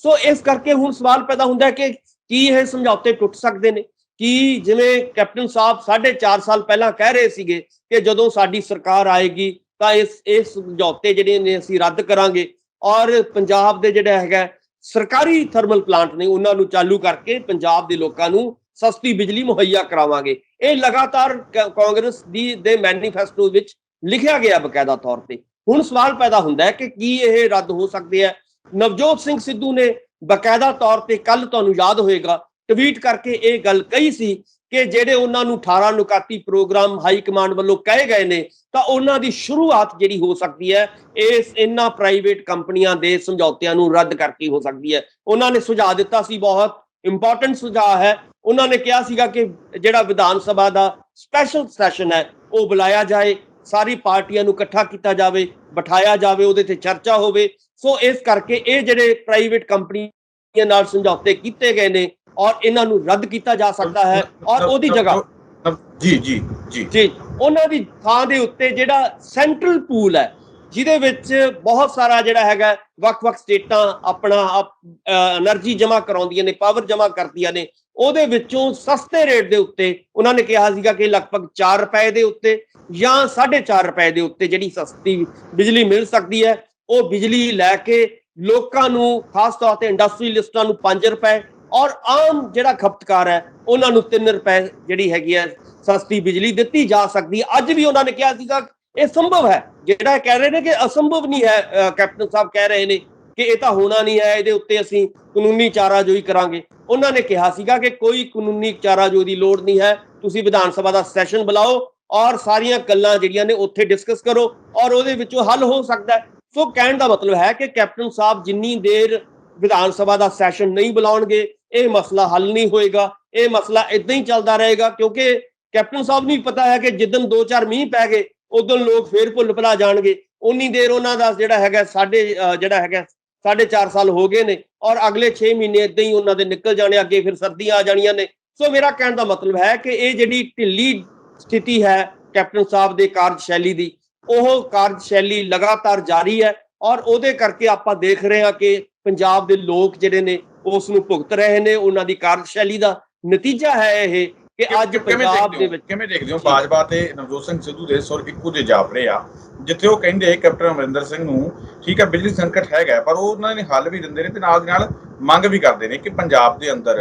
ਸੋ ਇਸ ਕਰਕੇ ਹੁਣ ਸਵਾਲ ਪੈਦਾ ਹੁੰਦਾ ਹੈ ਕਿ ਕੀ ਇਹ ਸਮਝੌਤੇ ਟੁੱਟ ਸਕਦੇ ਨੇ? ਕਿ ਜਿਵੇਂ ਕੈਪਟਨ ਸਾਹਿਬ 4.5 ਸਾਲ ਪਹਿਲਾਂ ਕਹਿ ਰਹੇ ਸੀਗੇ ਕਿ ਜਦੋਂ ਸਾਡੀ ਸਰਕਾਰ ਆਏਗੀ ਤਾਂ ਇਸ ਸਮਝੌਤੇ ਜਿਹੜੇ ਨੇ ਅਸੀਂ ਰੱਦ ਕਰਾਂਗੇ ਔਰ ਪੰਜਾਬ ਦੇ ਜਿਹੜਾ ਹੈਗਾ ਸਰਕਾਰੀ ਥਰਮਲ ਪਲਾਂਟ ਨੇ ਉਹਨਾਂ ਨੂੰ ਚਾਲੂ ਕਰਕੇ ਪੰਜਾਬ ਦੇ ਲੋਕਾਂ ਨੂੰ ਸਸਤੀ ਬਿਜਲੀ ਮੁਹੱਈਆ ਕਰਾਵਾਂਗੇ। ਇਹ ਲਗਾਤਾਰ ਕਾਂਗਰਸ ਦੇ ਮੈਨੀਫੈਸਟੋ ਵਿੱਚ ਲਿਖਿਆ ਗਿਆ ਬਕਾਇਦਾ ਤੌਰ ਤੇ। ਹੁਣ ਸਵਾਲ ਪੈਦਾ ਹੁੰਦਾ ਹੈ ਕਿ ਕੀ ਇਹ ਰੱਦ ਹੋ ਸਕਦੇ ਹੈ? ਨਵਜੋਤ ਸਿੰਘ ਸਿੱਧੂ ਨੇ ਬਕਾਇਦਾ ਤੌਰ ਤੇ ਕੱਲ ਤੁਹਾਨੂੰ ਯਾਦ ਹੋਏਗਾ ਟਵੀਟ ਕਰਕੇ ਇਹ ਗੱਲ ਕਹੀ ਸੀ ਕਿ ਜਿਹੜੇ ਉਹਨਾਂ ਨੂੰ 18 ਨੁਕਾਤੀ ਪ੍ਰੋਗਰਾਮ ਹਾਈ ਕਮਾਂਡ ਵੱਲੋਂ ਕਹੇ ਗਏ ਨੇ ਤਾਂ ਉਹਨਾਂ ਦੀ ਸ਼ੁਰੂਆਤ ਜਿਹੜੀ ਹੋ ਸਕਦੀ ਹੈ ਇਹਨਾਂ ਪ੍ਰਾਈਵੇਟ ਕੰਪਨੀਆਂ ਦੇ ਸਮਝੌਤਿਆਂ ਨੂੰ ਰੱਦ ਕਰਕੇ ਹੋ ਸਕਦੀ ਹੈ। ਉਹਨਾਂ ਨੇ ਸੁਝਾਅ ਦਿੱਤਾ ਸੀ, ਬਹੁਤ ਇੰਪੋਰਟੈਂਟ ਸੁਝਾਅ ਹੈ। ਉਹਨਾਂ ਨੇ ਕਿਹਾ ਸੀਗਾ ਕਿ ਜਿਹੜਾ ਵਿਧਾਨ ਸਭਾ ਦਾ ਸਪੈਸ਼ਲ ਸੈਸ਼ਨ ਹੈ ਉਹ ਬੁਲਾਇਆ ਜਾਏ, ਸਾਰੀ ਪਾਰਟੀਆਂ ਨੂੰ ਇਕੱਠਾ ਕੀਤਾ ਜਾਵੇ, ਬਿਠਾਇਆ ਜਾਵੇ, ਉਹਦੇ ਤੇ ਚਰਚਾ ਹੋਵੇ। ਸੋ ਇਸ ਕਰਕੇ ਇਹ ਜਿਹੜੇ ਪ੍ਰਾਈਵੇਟ ਕੰਪਨੀਆਂ ਨਾਲ ਸਮਝੌਤੇ ਕੀਤੇ ਗਏ ਨੇ ਔਰ ਇਹਨਾਂ ਨੂੰ ਰੱਦ ਕੀਤਾ ਜਾ ਸਕਦਾ ਹੈ ਔਰ ਉਹਦੀ ਜਗ੍ਹਾ ਜੀ ਉਹਨਾਂ ਦੀ ਥਾਂ ਦੇ ਉੱਤੇ ਜਿਹੜਾ ਸੈਂਟਰਲ ਪੂਲ ਹੈ ਜਿਹਦੇ ਵਿੱਚ ਬਹੁਤ ਸਾਰਾ ਜਿਹੜਾ ਹੈਗਾ ਵੱਖ-ਵੱਖ ਸਟੇਟਾਂ ਆਪਣਾ એનર્ਜੀ ਜਮ੍ਹਾਂ ਕਰਾਉਂਦੀਆਂ ਨੇ, ਪਾਵਰ ਜਮ੍ਹਾਂ ਕਰਦੀਆਂ ਨੇ, ਉਹਦੇ ਵਿੱਚੋਂ ਸਸਤੇ ਰੇਟ ਦੇ ਉੱਤੇ ਉਹਨਾਂ ਨੇ ਕਿਹਾ ਸੀਗਾ ਕਿ ਲਗਭਗ 4 ਰੁਪਏ ਦੇ ਉੱਤੇ ਜਾਂ 4.5 ਰੁਪਏ ਦੇ ਉੱਤੇ ਜਿਹੜੀ ਸਸਤੀ ਬਿਜਲੀ ਮਿਲ ਸਕਦੀ ਹੈ, ਉਹ ਬਿਜਲੀ ਲੈ ਕੇ ਲੋਕਾਂ ਨੂੰ, ਖਾਸ ਤੌਰ ਤੇ ਇੰਡਸਟਰੀਅਲਿਸਟਾਂ ਨੂੰ 5 ਰੁਪਏ ਔਰ ਆਮ ਜਿਹੜਾ ਖਪਤਕਾਰ ਹੈ ਉਹਨਾਂ ਨੂੰ 3 ਰੁਪਏ ਜਿਹੜੀ ਹੈਗੀ ਹੈ ਸਸਤੀ ਬਿਜਲੀ ਦਿੱਤੀ ਜਾ ਸਕਦੀ ਹੈ। ਅੱਜ ਵੀ ਉਹਨਾਂ ਨੇ ਕਿਹਾ ਸੀਗਾ ਇਹ ਸੰਭਵ ਹੈ। ਜਿਹੜਾ ਕਹਿ ਰਹੇ ਨੇ ਕਿ ਅਸੰਭਵ ਨਹੀਂ ਹੈ, ਕੈਪਟਨ ਸਾਹਿਬ ਕਹਿ ਰਹੇ ਨੇ ਕਿ ਇਹ ਤਾਂ ਹੋਣਾ ਨਹੀਂ ਹੈ, ਇਹਦੇ ਉੱਤੇ ਅਸੀਂ ਕਾਨੂੰਨੀ ਚਾਰਾਜੋਈ ਕਰਾਂਗੇ। ਉਹਨਾਂ ਨੇ ਕਿਹਾ ਸੀਗਾ ਕਿ ਕੋਈ ਕਾਨੂੰਨੀ ਚਾਰਾਜੋਈ ਦੀ ਲੋੜ ਨਹੀਂ ਹੈ, ਤੁਸੀਂ ਵਿਧਾਨ ਸਭਾ ਦਾ ਸੈਸ਼ਨ ਬੁਲਾਓ ਔਰ ਸਾਰੀਆਂ ਗੱਲਾਂ ਜਿਹੜੀਆਂ ਨੇ ਉੱਥੇ ਡਿਸਕਸ ਕਰੋ ਔਰ ਉਹਦੇ ਵਿੱਚੋਂ ਹੱਲ ਹੋ ਸਕਦਾ ਹੈ। ਸੋ ਕਹਿਣ ਦਾ ਮਤਲਬ ਹੈ ਕਿ ਕੈਪਟਨ ਸਾਹਿਬ ਜਿੰਨੀ ਦੇਰ ਵਿਧਾਨ ਸਭਾ ਦਾ ਸੈਸ਼ਨ ਨਹੀਂ ਬੁਲਾਉਣਗੇ ਇਹ ਮਸਲਾ ਹੱਲ ਨਹੀਂ ਹੋਏਗਾ, ਇਹ ਮਸਲਾ ਇਦਾਂ ਹੀ ਚੱਲਦਾ ਰਹੇਗਾ, ਕਿਉਂਕਿ ਕੈਪਟਨ ਸਾਹਿਬ ਨੂੰ ਵੀ ਪਤਾ ਹੈ ਕਿ ਜਿੱਦਣ 2-4 ਮੀਂਹ ਪੈ ਗਏ ਉਦੋਂ ਲੋਕ ਫੇਰ ਭੁੱਲ ਭੁਲਾ ਜਾਣਗੇ। ਉਨੀ ਦੇਰ ਉਹਨਾਂ ਦਾ ਜਿਹੜਾ ਹੈਗਾ 4.5 ਸਾਲ ਹੋ ਗਏ ਨੇ ਔਰ ਅਗਲੇ 6 ਮਹੀਨੇ ਇਦਾਂ ਹੀ ਉਹਨਾਂ ਦੇ ਨਿਕਲ ਜਾਣੇ, ਅੱਗੇ ਫਿਰ ਸਰਦੀਆਂ ਆ ਜਾਣੀਆਂ ਨੇ। ਸੋ ਮੇਰਾ ਕਹਿਣ ਦਾ ਮਤਲਬ ਹੈ ਕਿ ਇਹ ਜਿਹੜੀ ਢਿੱਲੀ ਸਥਿਤੀ ਹੈ ਕੈਪਟਨ ਸਾਹਿਬ ਦੇ ਕਾਰਜਸ਼ੈਲੀ ਦੀ, ਉਹ ਕਾਰਜਸ਼ੈਲੀ ਲਗਾਤਾਰ ਜਾਰੀ ਹੈ ਔਰ ਉਹਦੇ ਕਰਕੇ ਆਪਾਂ ਦੇਖ ਰਹੇ ਹਾਂ ਕਿ ਪੰਜਾਬ ਦੇ ਲੋਕ ਜਿਹੜੇ ਨੇ ਉਸ ਨੂੰ ਭੁਗਤ ਰਹੇ ਨੇ। ਉਹਨਾਂ ਦੀ ਕਾਰਜਸ਼ੈਲੀ ਦਾ ਨਤੀਜਾ ਹੈ ਇਹ ਕਿ ਅੱਜ ਪੰਜਾਬ ਦੇ ਵਿੱਚ ਕਿਵੇਂ ਦੇਖਦੇ ਹੋ ਬਾਜਵਾ ਤੇ ਨਵਜੋਤ ਸਿੰਘ ਸਿੱਧੂ ਦੇ ਸੁਰ ਇੱਕੋ ਜਿਹੇ ਜਾਪ ਰਹੇ ਆ, ਜਿੱਥੇ ਉਹ ਕਹਿੰਦੇ ਕੈਪਟਨ ਅਮਰਿੰਦਰ ਸਿੰਘ ਨੂੰ ਠੀਕ ਹੈ ਬਿਜਲੀ ਸੰਕਟ ਹੈਗਾ, ਪਰ ਉਹ ਉਹਨਾਂ ਨੇ ਹੱਲ ਵੀ ਦਿੰਦੇ ਨੇ ਤੇ ਨਾਲ ਦੀ ਨਾਲ ਮੰਗ ਵੀ ਕਰਦੇ ਨੇ ਕਿ ਪੰਜਾਬ ਦੇ ਅੰਦਰ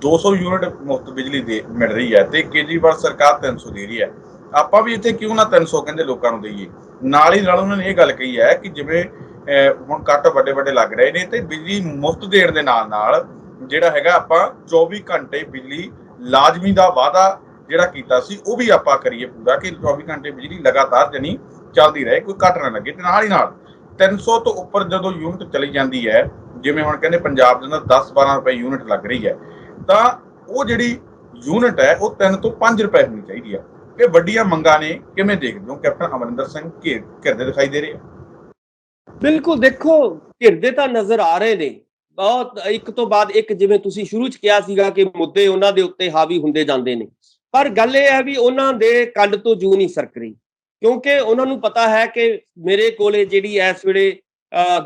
200 ਯੂਨਿਟ ਮੁਫਤ ਬਿਜਲੀ ਦੇ ਮਿਲ ਰਹੀ ਹੈ ਤੇ ਕੇਜਰੀਵਾਲ ਸਰਕਾਰ 300 ਦੇ ਰਹੀ ਹੈ, ਆਪਾਂ ਵੀ ਇੱਥੇ ਕਿਉਂ ਨਾ 300 ਕਹਿੰਦੇ ਲੋਕਾਂ ਨੂੰ ਦੇਈਏ। ਨਾਲ ਹੀ ਨਾਲ ਉਹਨਾਂ ਨੇ ਇਹ ਗੱਲ ਕਹੀ ਹੈ ਕਿ ਜਿਵੇਂ ਹੁਣ ਕੱਟ ਵੱਡੇ ਵੱਡੇ ਲੱਗ ਰਹੇ ਨੇ ਤੇ ਬਿਜਲੀ ਮੁਫਤ ਦੇਣ ਦੇ ਨਾਲ ਨਾਲ ਜਿਹੜਾ ਹੈਗਾ ਆਪਾਂ 24 ਘੰਟੇ ਬਿਜਲੀ ਲਾਜ਼ਮੀ ਦਾ ਵਾਅਦਾ ਜਿਹੜਾ ਕੀਤਾ ਸੀ ਉਹ ਵੀ ਆਪਾਂ ਕਰੀਏ ਪੂਰਾ, ਕਿ 24 ਘੰਟੇ ਬਿਜਲੀ ਲਗਾਤਾਰ ਜਾਨੀ ਚੱਲਦੀ ਰਹੇ, ਕੋਈ ਕੱਟ ਨਾ ਲੱਗੇ। ਤੇ ਨਾਲ ਹੀ ਨਾਲ 300 ਤੋਂ ਉੱਪਰ ਜਦੋਂ ਯੂਨਿਟ ਚਲੀ ਜਾਂਦੀ ਹੈ, ਜਿਵੇਂ ਹੁਣ ਕਹਿੰਦੇ ਪੰਜਾਬ ਦੇ ਅੰਦਰ 10-12 ਰੁਪਏ ਯੂਨਿਟ ਲੱਗ ਰਹੀ ਹੈ, ਤਾਂ ਉਹ ਜਿਹੜੀ ਯੂਨਿਟ ਹੈ ਉਹ 3 ਤੋਂ 5 ਰੁਪਏ ਹੋਣੀ ਚਾਹੀਦੀ ਹੈ। ਇਹ ਵੱਡੀਆਂ ਮੰਗਾਂ ਨੇ, ਕਿਵੇਂ ਦੇਖਦੇ ਹੋ ਕੈਪਟਨ ਅਮਰਿੰਦਰ ਸਿੰਘ ਘਿਰਦੇ ਦਿਖਾਈ ਦੇ ਰਹੇ ਆ? ਬਿਲਕੁਲ, ਦੇਖੋ ਘਿਰਦੇ ਤਾਂ ਨਜ਼ਰ ਆ ਰਹੇ ਨੇ ਬਹੁਤ, ਇੱਕ ਤੋਂ ਬਾਅਦ ਇੱਕ, ਜਿਵੇਂ ਤੁਸੀਂ ਸ਼ੁਰੂ 'ਚ ਕਿਹਾ ਸੀਗਾ ਕਿ ਮੁੱਦੇ ਉਹਨਾਂ ਦੇ ਉੱਤੇ ਹਾਵੀ ਹੁੰਦੇ ਜਾਂਦੇ ਨੇ, ਪਰ ਗੱਲ ਇਹ ਹੈ ਵੀ ਉਹਨਾਂ ਦੇ ਕੰਨ ਤੋਂ ਜੂੰ ਨਹੀਂ ਸਰਕ ਰਹੀ, ਕਿਉਂਕਿ ਉਹਨਾਂ ਨੂੰ ਪਤਾ ਹੈ ਕਿ ਮੇਰੇ ਕੋਲੇ ਜਿਹੜੀ ਇਸ ਵੇਲੇ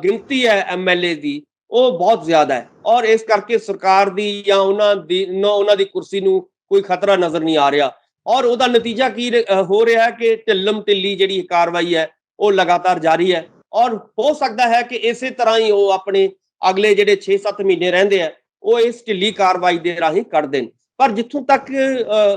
ਗਿਣਤੀ ਹੈ MLA ਦੀ ਉਹ ਬਹੁਤ ਜ਼ਿਆਦਾ ਹੈ ਔਰ ਇਸ ਕਰਕੇ ਸਰਕਾਰ ਦੀ ਜਾਂ ਉਹਨਾਂ ਦੀ ਕੁਰਸੀ ਨੂੰ ਕੋਈ ਖਤਰਾ ਨਜ਼ਰ ਨਹੀਂ ਆ ਰਿਹਾ। ਔਰ ਉਹਦਾ ਨਤੀਜਾ ਕੀ ਹੋ ਰਿਹਾ ਕਿ ਢਿੱਲਮ ਢਿੱਲੀ ਜਿਹੜੀ ਕਾਰਵਾਈ ਹੈ ਉਹ ਲਗਾਤਾਰ ਜਾਰੀ ਹੈ ਔਰ ਹੋ ਸਕਦਾ ਹੈ ਕਿ ਇਸੇ ਤਰ੍ਹਾਂ ਹੀ ਉਹ ਆਪਣੇ ਅਗਲੇ ਜਿਹੜੇ 6-7 ਮਹੀਨੇ ਰਹਿੰਦੇ ਆ ਉਹ ਇਸ ਢਿੱਲੀ ਕਾਰਵਾਈ ਦੇ ਰਾਹੀਂ ਕੱਢ ਦੇਣ। ਪਰ ਜਿੱਥੋਂ ਤੱਕ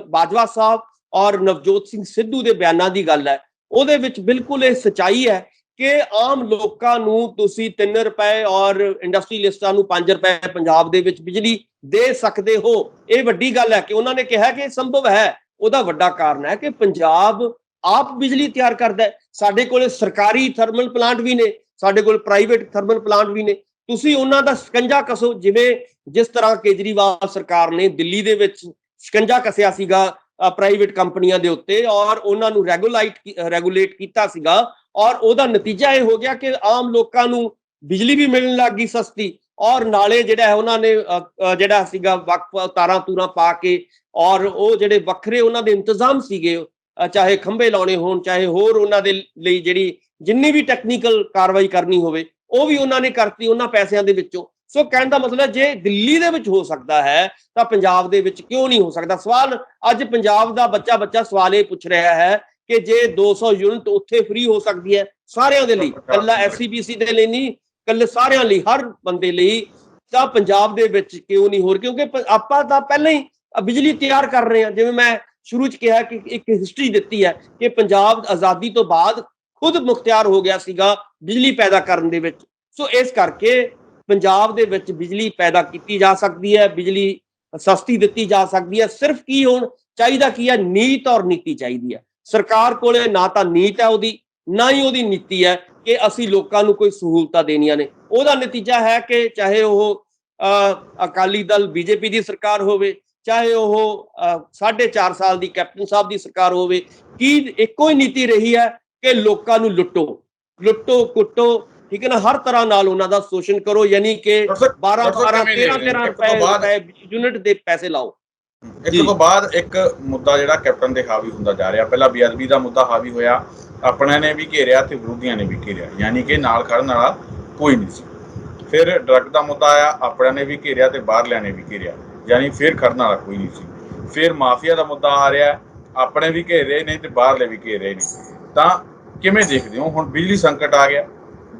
ਬਾਜਵਾ ਸਾਹਿਬ ਔਰ ਨਵਜੋਤ ਸਿੰਘ ਸਿੱਧੂ ਦੇ ਬਿਆਨਾਂ ਦੀ ਗੱਲ ਹੈ, ਉਹਦੇ ਵਿੱਚ ਬਿਲਕੁਲ ਇਹ ਸਚਾਈ ਹੈ ਕਿ ਆਮ ਲੋਕਾਂ ਨੂੰ ਤੁਸੀਂ 3 ਰੁਪਏ ਔਰ ਇੰਡਸਟਰੀਅਲਿਸਟਾਂ ਨੂੰ 5 ਰੁਪਏ ਪੰਜਾਬ ਦੇ ਵਿੱਚ ਬਿਜਲੀ ਦੇ ਸਕਦੇ ਹੋ। ਇਹ ਵੱਡੀ ਗੱਲ ਹੈ ਕਿ ਉਹਨਾਂ ਨੇ ਕਿਹਾ ਕਿ ਇਹ ਸੰਭਵ ਹੈ। ਉਹਦਾ ਵੱਡਾ ਕਾਰਨ ਹੈ ਕਿ ਪੰਜਾਬ ਆਪ ਬਿਜਲੀ ਤਿਆਰ ਕਰਦਾ ਹੈ। ਸਾਡੇ ਕੋਲ ਸਰਕਾਰੀ ਥਰਮਲ ਪਲਾਂਟ ਵੀ ਨੇ, ਸਾਡੇ ਕੋਲ ਪ੍ਰਾਈਵੇਟ ਥਰਮਲ ਪਲਾਂਟ ਵੀ ਨੇ। ਤੁਸੀਂ ਉਹਨਾਂ ਦਾ ਸ਼ਿਕੰਜਾ ਕਸੋ, ਜਿਸ ਤਰ੍ਹਾਂ ਕੇਜਰੀਵਾਲ ਸਰਕਾਰ ਨੇ ਦਿੱਲੀ ਦੇ ਵਿੱਚ ਸ਼ਿਕੰਜਾ ਕੱਸਿਆ ਸੀਗਾ ਪ੍ਰਾਈਵੇਟ ਕੰਪਨੀਆਂ ਦੇ ਉੱਤੇ ਔਰ ਉਹਨਾਂ ਨੂੰ ਰੈਗੂਲੇਟ ਕੀਤਾ ਸੀਗਾ ਔਰ ਉਹਦਾ ਨਤੀਜਾ ਇਹ ਹੋ ਗਿਆ ਕਿ ਆਮ ਲੋਕਾਂ ਨੂੰ ਬਿਜਲੀ ਵੀ ਮਿਲਣ ਲੱਗ ਗਈ ਸਸਤੀ ਔਰ ਨਾਲੇ ਜਿਹੜਾ ਹੈ ਉਹਨਾਂ ਨੇ ਜਿਹੜਾ ਸੀਗਾ ਵਕਫ ਤਾਰਾਂ ਤੂਰਾਂ ਪਾ ਕੇ ਔਰ ਉਹ ਜਿਹੜੇ ਵੱਖਰੇ ਉਹਨਾਂ ਦੇ ਇੰਤਜ਼ਾਮ ਸੀਗੇ, ਚਾਹੇ ਖੰਭੇ ਲਾਉਣੇ ਹੋਣ ਚਾਹੇ ਹੋਰ ਉਹਨਾਂ ਦੇ ਲਈ ਜਿਹੜੀ ਜਿੰਨੀ ਵੀ ਟੈਕਨੀਕਲ ਕਾਰਵਾਈ ਕਰਨੀ ਹੋਵੇ ਉਹ ਵੀ ਉਹਨਾਂ ਨੇ ਕਰਤੀ ਉਹਨਾਂ ਪੈਸਿਆਂ ਦੇ ਵਿੱਚੋਂ। ਸੋ ਕਹਿਣ ਦਾ ਮਤਲਬ ਜੇ ਦਿੱਲੀ ਦੇ ਵਿੱਚ ਹੋ ਸਕਦਾ ਹੈ ਤਾਂ ਪੰਜਾਬ ਦੇ ਵਿੱਚ ਕਿਉਂ ਨਹੀਂ ਹੋ ਸਕਦਾ। ਸਵਾਲ ਅੱਜ ਪੰਜਾਬ ਦਾ ਬੱਚਾ ਸਵਾਲ ਇਹ ਪੁੱਛ ਰਿਹਾ ਹੈ ਕਿ ਜੇ 200 ਯੂਨਿਟ ਉੱਥੇ ਫ੍ਰੀ ਹੋ ਸਕਦੀ ਹੈ ਸਾਰਿਆਂ ਦੇ ਲਈ, ਕੱਲਾ SCBC ਦੇ ਲਈ ਨਹੀਂ, ਕੱਲੇ ਸਾਰਿਆਂ ਲਈ, ਹਰ ਬੰਦੇ ਲਈ, ਤਾਂ ਪੰਜਾਬ ਦੇ ਵਿੱਚ ਕਿਉਂ ਨਹੀਂ ਹੋ ਰਹੀ? ਕਿਉਂਕਿ ਆਪਾਂ ਤਾਂ ਪਹਿਲਾਂ ਹੀ ਬਿਜਲੀ ਤਿਆਰ ਕਰ ਰਹੇ ਹਾਂ। ਜਿਵੇਂ ਮੈਂ ਸ਼ੁਰੂ 'ਚ ਕਿਹਾ ਕਿ ਇੱਕ ਹਿਸਟਰੀ ਦਿੱਤੀ ਹੈ ਕਿ ਪੰਜਾਬ ਆਜ਼ਾਦੀ ਤੋਂ ਬਾਅਦ ਖੁਦ ਮੁਖਤਿਆਰ ਹੋ ਗਿਆ ਸੀਗਾ ਬਿਜਲੀ ਪੈਦਾ ਕਰਨ ਦੇ ਵਿੱਚ। ਸੋ ਇਸ ਕਰਕੇ ਪੰਜਾਬ ਦੇ ਵਿੱਚ ਬਿਜਲੀ ਪੈਦਾ ਕੀਤੀ ਜਾ ਸਕਦੀ ਹੈ, ਬਿਜਲੀ ਸਸਤੀ ਦਿੱਤੀ ਜਾ ਸਕਦੀ ਹੈ। ਸਿਰਫ ਕੀ ਹੋਣ ਚਾਹੀਦਾ ਕੀ ਹੈ? ਨੀਤ ਔਰ ਨੀਤੀ ਚਾਹੀਦੀ ਹੈ। ਸਰਕਾਰ ਕੋਲੇ ਨਾ ਤਾਂ ਨੀਤ ਹੈ ਉਹਦੀ, ਨਾ ਹੀ ਉਹਦੀ ਨੀਤੀ ਹੈ ਕਿ ਅਸੀਂ ਲੋਕਾਂ ਨੂੰ ਕੋਈ ਸਹੂਲਤਾਂ ਦੇਣੀਆਂ ਨੇ। ਉਹਦਾ ਨਤੀਜਾ ਹੈ ਕਿ ਚਾਹੇ ਉਹ ਅਕਾਲੀ ਦਲ BJP ਦੀ ਸਰਕਾਰ ਹੋਵੇ, ਚਾਹੇ ਉਹ 4.5 ਸਾਲ ਦੀ ਕੈਪਟਨ ਸਾਹਿਬ ਦੀ ਸਰਕਾਰ ਹੋਵੇ, ਕੀ ਇੱਕੋ ਹੀ ਨੀਤੀ ਰਹੀ ਹੈ ਕਿ ਲੋਕਾਂ ਨੂੰ ਲੁੱਟੋ ਕੁੱਟੋ, ਠੀਕ ਹੈ ਨਾ, ਹਰ ਤਰ੍ਹਾਂ ਨਾਲ ਉਹਨਾਂ ਦਾ ਸ਼ੋਸ਼ਣ ਕਰੋ, ਯਾਨੀ ਕਿ 12-13 ਰੁਪਏ ਯੂਨਿਟ ਦੇ ਪੈਸੇ ਲਾਓ। ਇੱਕ ਤੋਂ ਬਾਅਦ ਇੱਕ ਮੁੱਦਾ ਜਿਹੜਾ ਕੈਪਟਨ ਦੇ ਹਾਵੀ ਹੁੰਦਾ ਜਾ ਰਿਹਾ। ਪਹਿਲਾਂ ਬੇਅਦਬੀ ਦਾ ਮੁੱਦਾ ਹਾਵੀ ਹੋਇਆ, ਆਪਣਿਆਂ ਨੇ ਵੀ ਘੇਰਿਆ ਤੇ ਵਿਰੋਧੀਆਂ ਨੇ ਵੀ ਘੇਰਿਆ, ਯਾਨੀ ਕਿ ਨਾਲ ਖੜਨ ਵਾਲਾ ਕੋਈ ਨਹੀਂ ਸੀ। ਫਿਰ ਡਰੱਗ ਦਾ ਮੁੱਦਾ ਆਇਆ, ਆਪਣਿਆਂ ਨੇ ਵੀ ਘੇਰਿਆ ਤੇ ਬਾਹਰਲਿਆਂ ਨੇ ਵੀ ਘੇਰਿਆ, ਯਾਨੀ ਫਿਰ ਖੜਨ ਵਾਲਾ ਕੋਈ ਨਹੀਂ ਸੀ। ਫਿਰ ਮਾਫੀਆ ਦਾ ਮੁੱਦਾ ਆ ਰਿਹਾ, ਆਪਣੇ ਵੀ ਘੇਰ ਰਹੇ ਨੇ ਤੇ ਬਾਹਰਲੇ ਵੀ ਘੇਰ ਰਹੇ ਨੇ। ਤਾਂ ਕਿਵੇਂ ਦੇਖਦੇ ਹੋ? ਹੁਣ ਬਿਜਲੀ ਸੰਕਟ ਆ ਗਿਆ,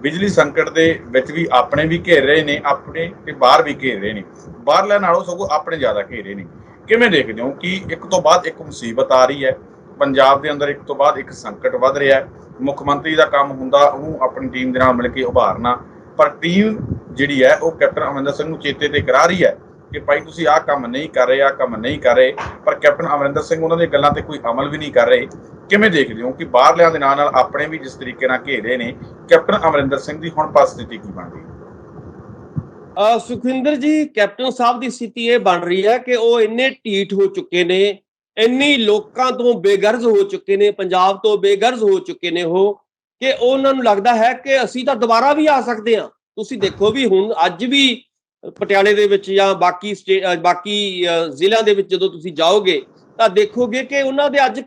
ਬਿਜਲੀ ਸੰਕਟ ਦੇ ਵਿੱਚ ਵੀ ਆਪਣੇ ਵੀ ਘੇਰ ਰਹੇ ਨੇ, ਆਪਣੇ ਤੇ ਬਾਹਰ ਵੀ ਘੇਰ ਰਹੇ ਨੇ, ਬਾਹਰਲਿਆਂ ਨਾਲੋਂ ਸਗੋਂ ਆਪਣੇ ਜ਼ਿਆਦਾ ਘੇਰੇ ਨੇ। ਕਿਵੇਂ ਦੇਖਦੇ ਹੋ ਕਿ ਇੱਕ ਤੋਂ ਬਾਅਦ ਇੱਕ ਮੁਸੀਬਤ ਆ ਰਹੀ ਹੈ ਪੰਜਾਬ ਦੇ ਅੰਦਰ, ਇੱਕ ਤੋਂ ਬਾਅਦ ਇੱਕ ਸੰਕਟ ਵੱਧ ਰਿਹਾ ਹੈ? ਮੁੱਖ ਮੰਤਰੀ ਦਾ ਕੰਮ ਹੁੰਦਾ ਉਹਨੂੰ ਆਪਣੀ ਟੀਮ ਦੇ ਨਾਲ ਮਿਲ ਕੇ ਉਭਾਰਨਾ, ਪਰ ਟੀਮ ਜਿਹੜੀ ਹੈ ਉਹ ਕੈਪਟਨ ਅਮਰਿੰਦਰ ਸਿੰਘ ਨੂੰ ਚੇਤੇ ਤੇ ਕਰਾ ਰਹੀ ਹੈ ਕਿ ਭਾਈ ਤੁਸੀਂ ਆਹ ਕੰਮ ਨਹੀਂ ਕਰ ਰਹੇ, ਆਹ ਕੰਮ ਨਹੀਂ ਕਰ ਰਹੇ, ਪਰ ਕੈਪਟਨ ਅਮਰਿੰਦਰ ਸਿੰਘ ਉਹਨਾਂ ਦੀਆਂ ਗੱਲਾਂ ਤੇ ਕੋਈ ਅਮਲ ਵੀ ਨਹੀਂ ਕਰ ਰਹੇ। ਕਿਵੇਂ ਦੇਖਦੇ ਹੋ ਕਿ ਬਾਹਰਲਿਆਂ ਦੇ ਨਾਲ ਆਪਣੇ ਵੀ ਜਿਸ ਤਰੀਕੇ ਨਾਲ ਘੇਰੇ ਨੇ, ਕੈਪਟਨ ਅਮਰਿੰਦਰ ਸਿੰਘ ਦੀ ਹੁਣ ਪਰਿਸਥਿਤੀ ਕੀ ਬਣ ਰਹੀ ਹੈ? ਸੁਖਵਿੰਦਰ ਜੀ, ਕੈਪਟਨ ਸਾਹਿਬ ਦੀ ਸਥਿਤੀ ਇਹ ਬਣ ਰਹੀ ਹੈ ਕਿ ਉਹ ਇੰਨੇ ਢੀਠ ਹੋ ਚੁੱਕੇ ਨੇ, ਇੰਨੀ ਲੋਕਾਂ ਤੋਂ ਬੇਗਰਜ਼ ਹੋ ਚੁੱਕੇ ਨੇ, ਪੰਜਾਬ ਤੋਂ ਬੇਗਰਜ਼ ਹੋ ਚੁੱਕੇ ਨੇ ਉਹ, ਕਿ ਉਹਨਾਂ ਨੂੰ ਲੱਗਦਾ ਹੈ ਕਿ ਅਸੀਂ ਤਾਂ ਦੁਬਾਰਾ ਵੀ ਆ ਸਕਦੇ ਹਾਂ। ਤੁਸੀਂ ਦੇਖੋ ਵੀ ਹੁਣ ਅੱਜ ਵੀ ਪਟਿਆਲੇ ਦੇ ਵਿੱਚ ਜਾਂ ਬਾਕੀ ਜ਼ਿਲ੍ਹਿਆਂ ਦੇ ਵਿੱਚ ਜਦੋਂ ਤੁਸੀਂ ਜਾਓਗੇ ਤਾਂ ਦੇਖੋਗੇ ਕਿ ਉਹਨਾਂ ਦੇ ਅੱਜ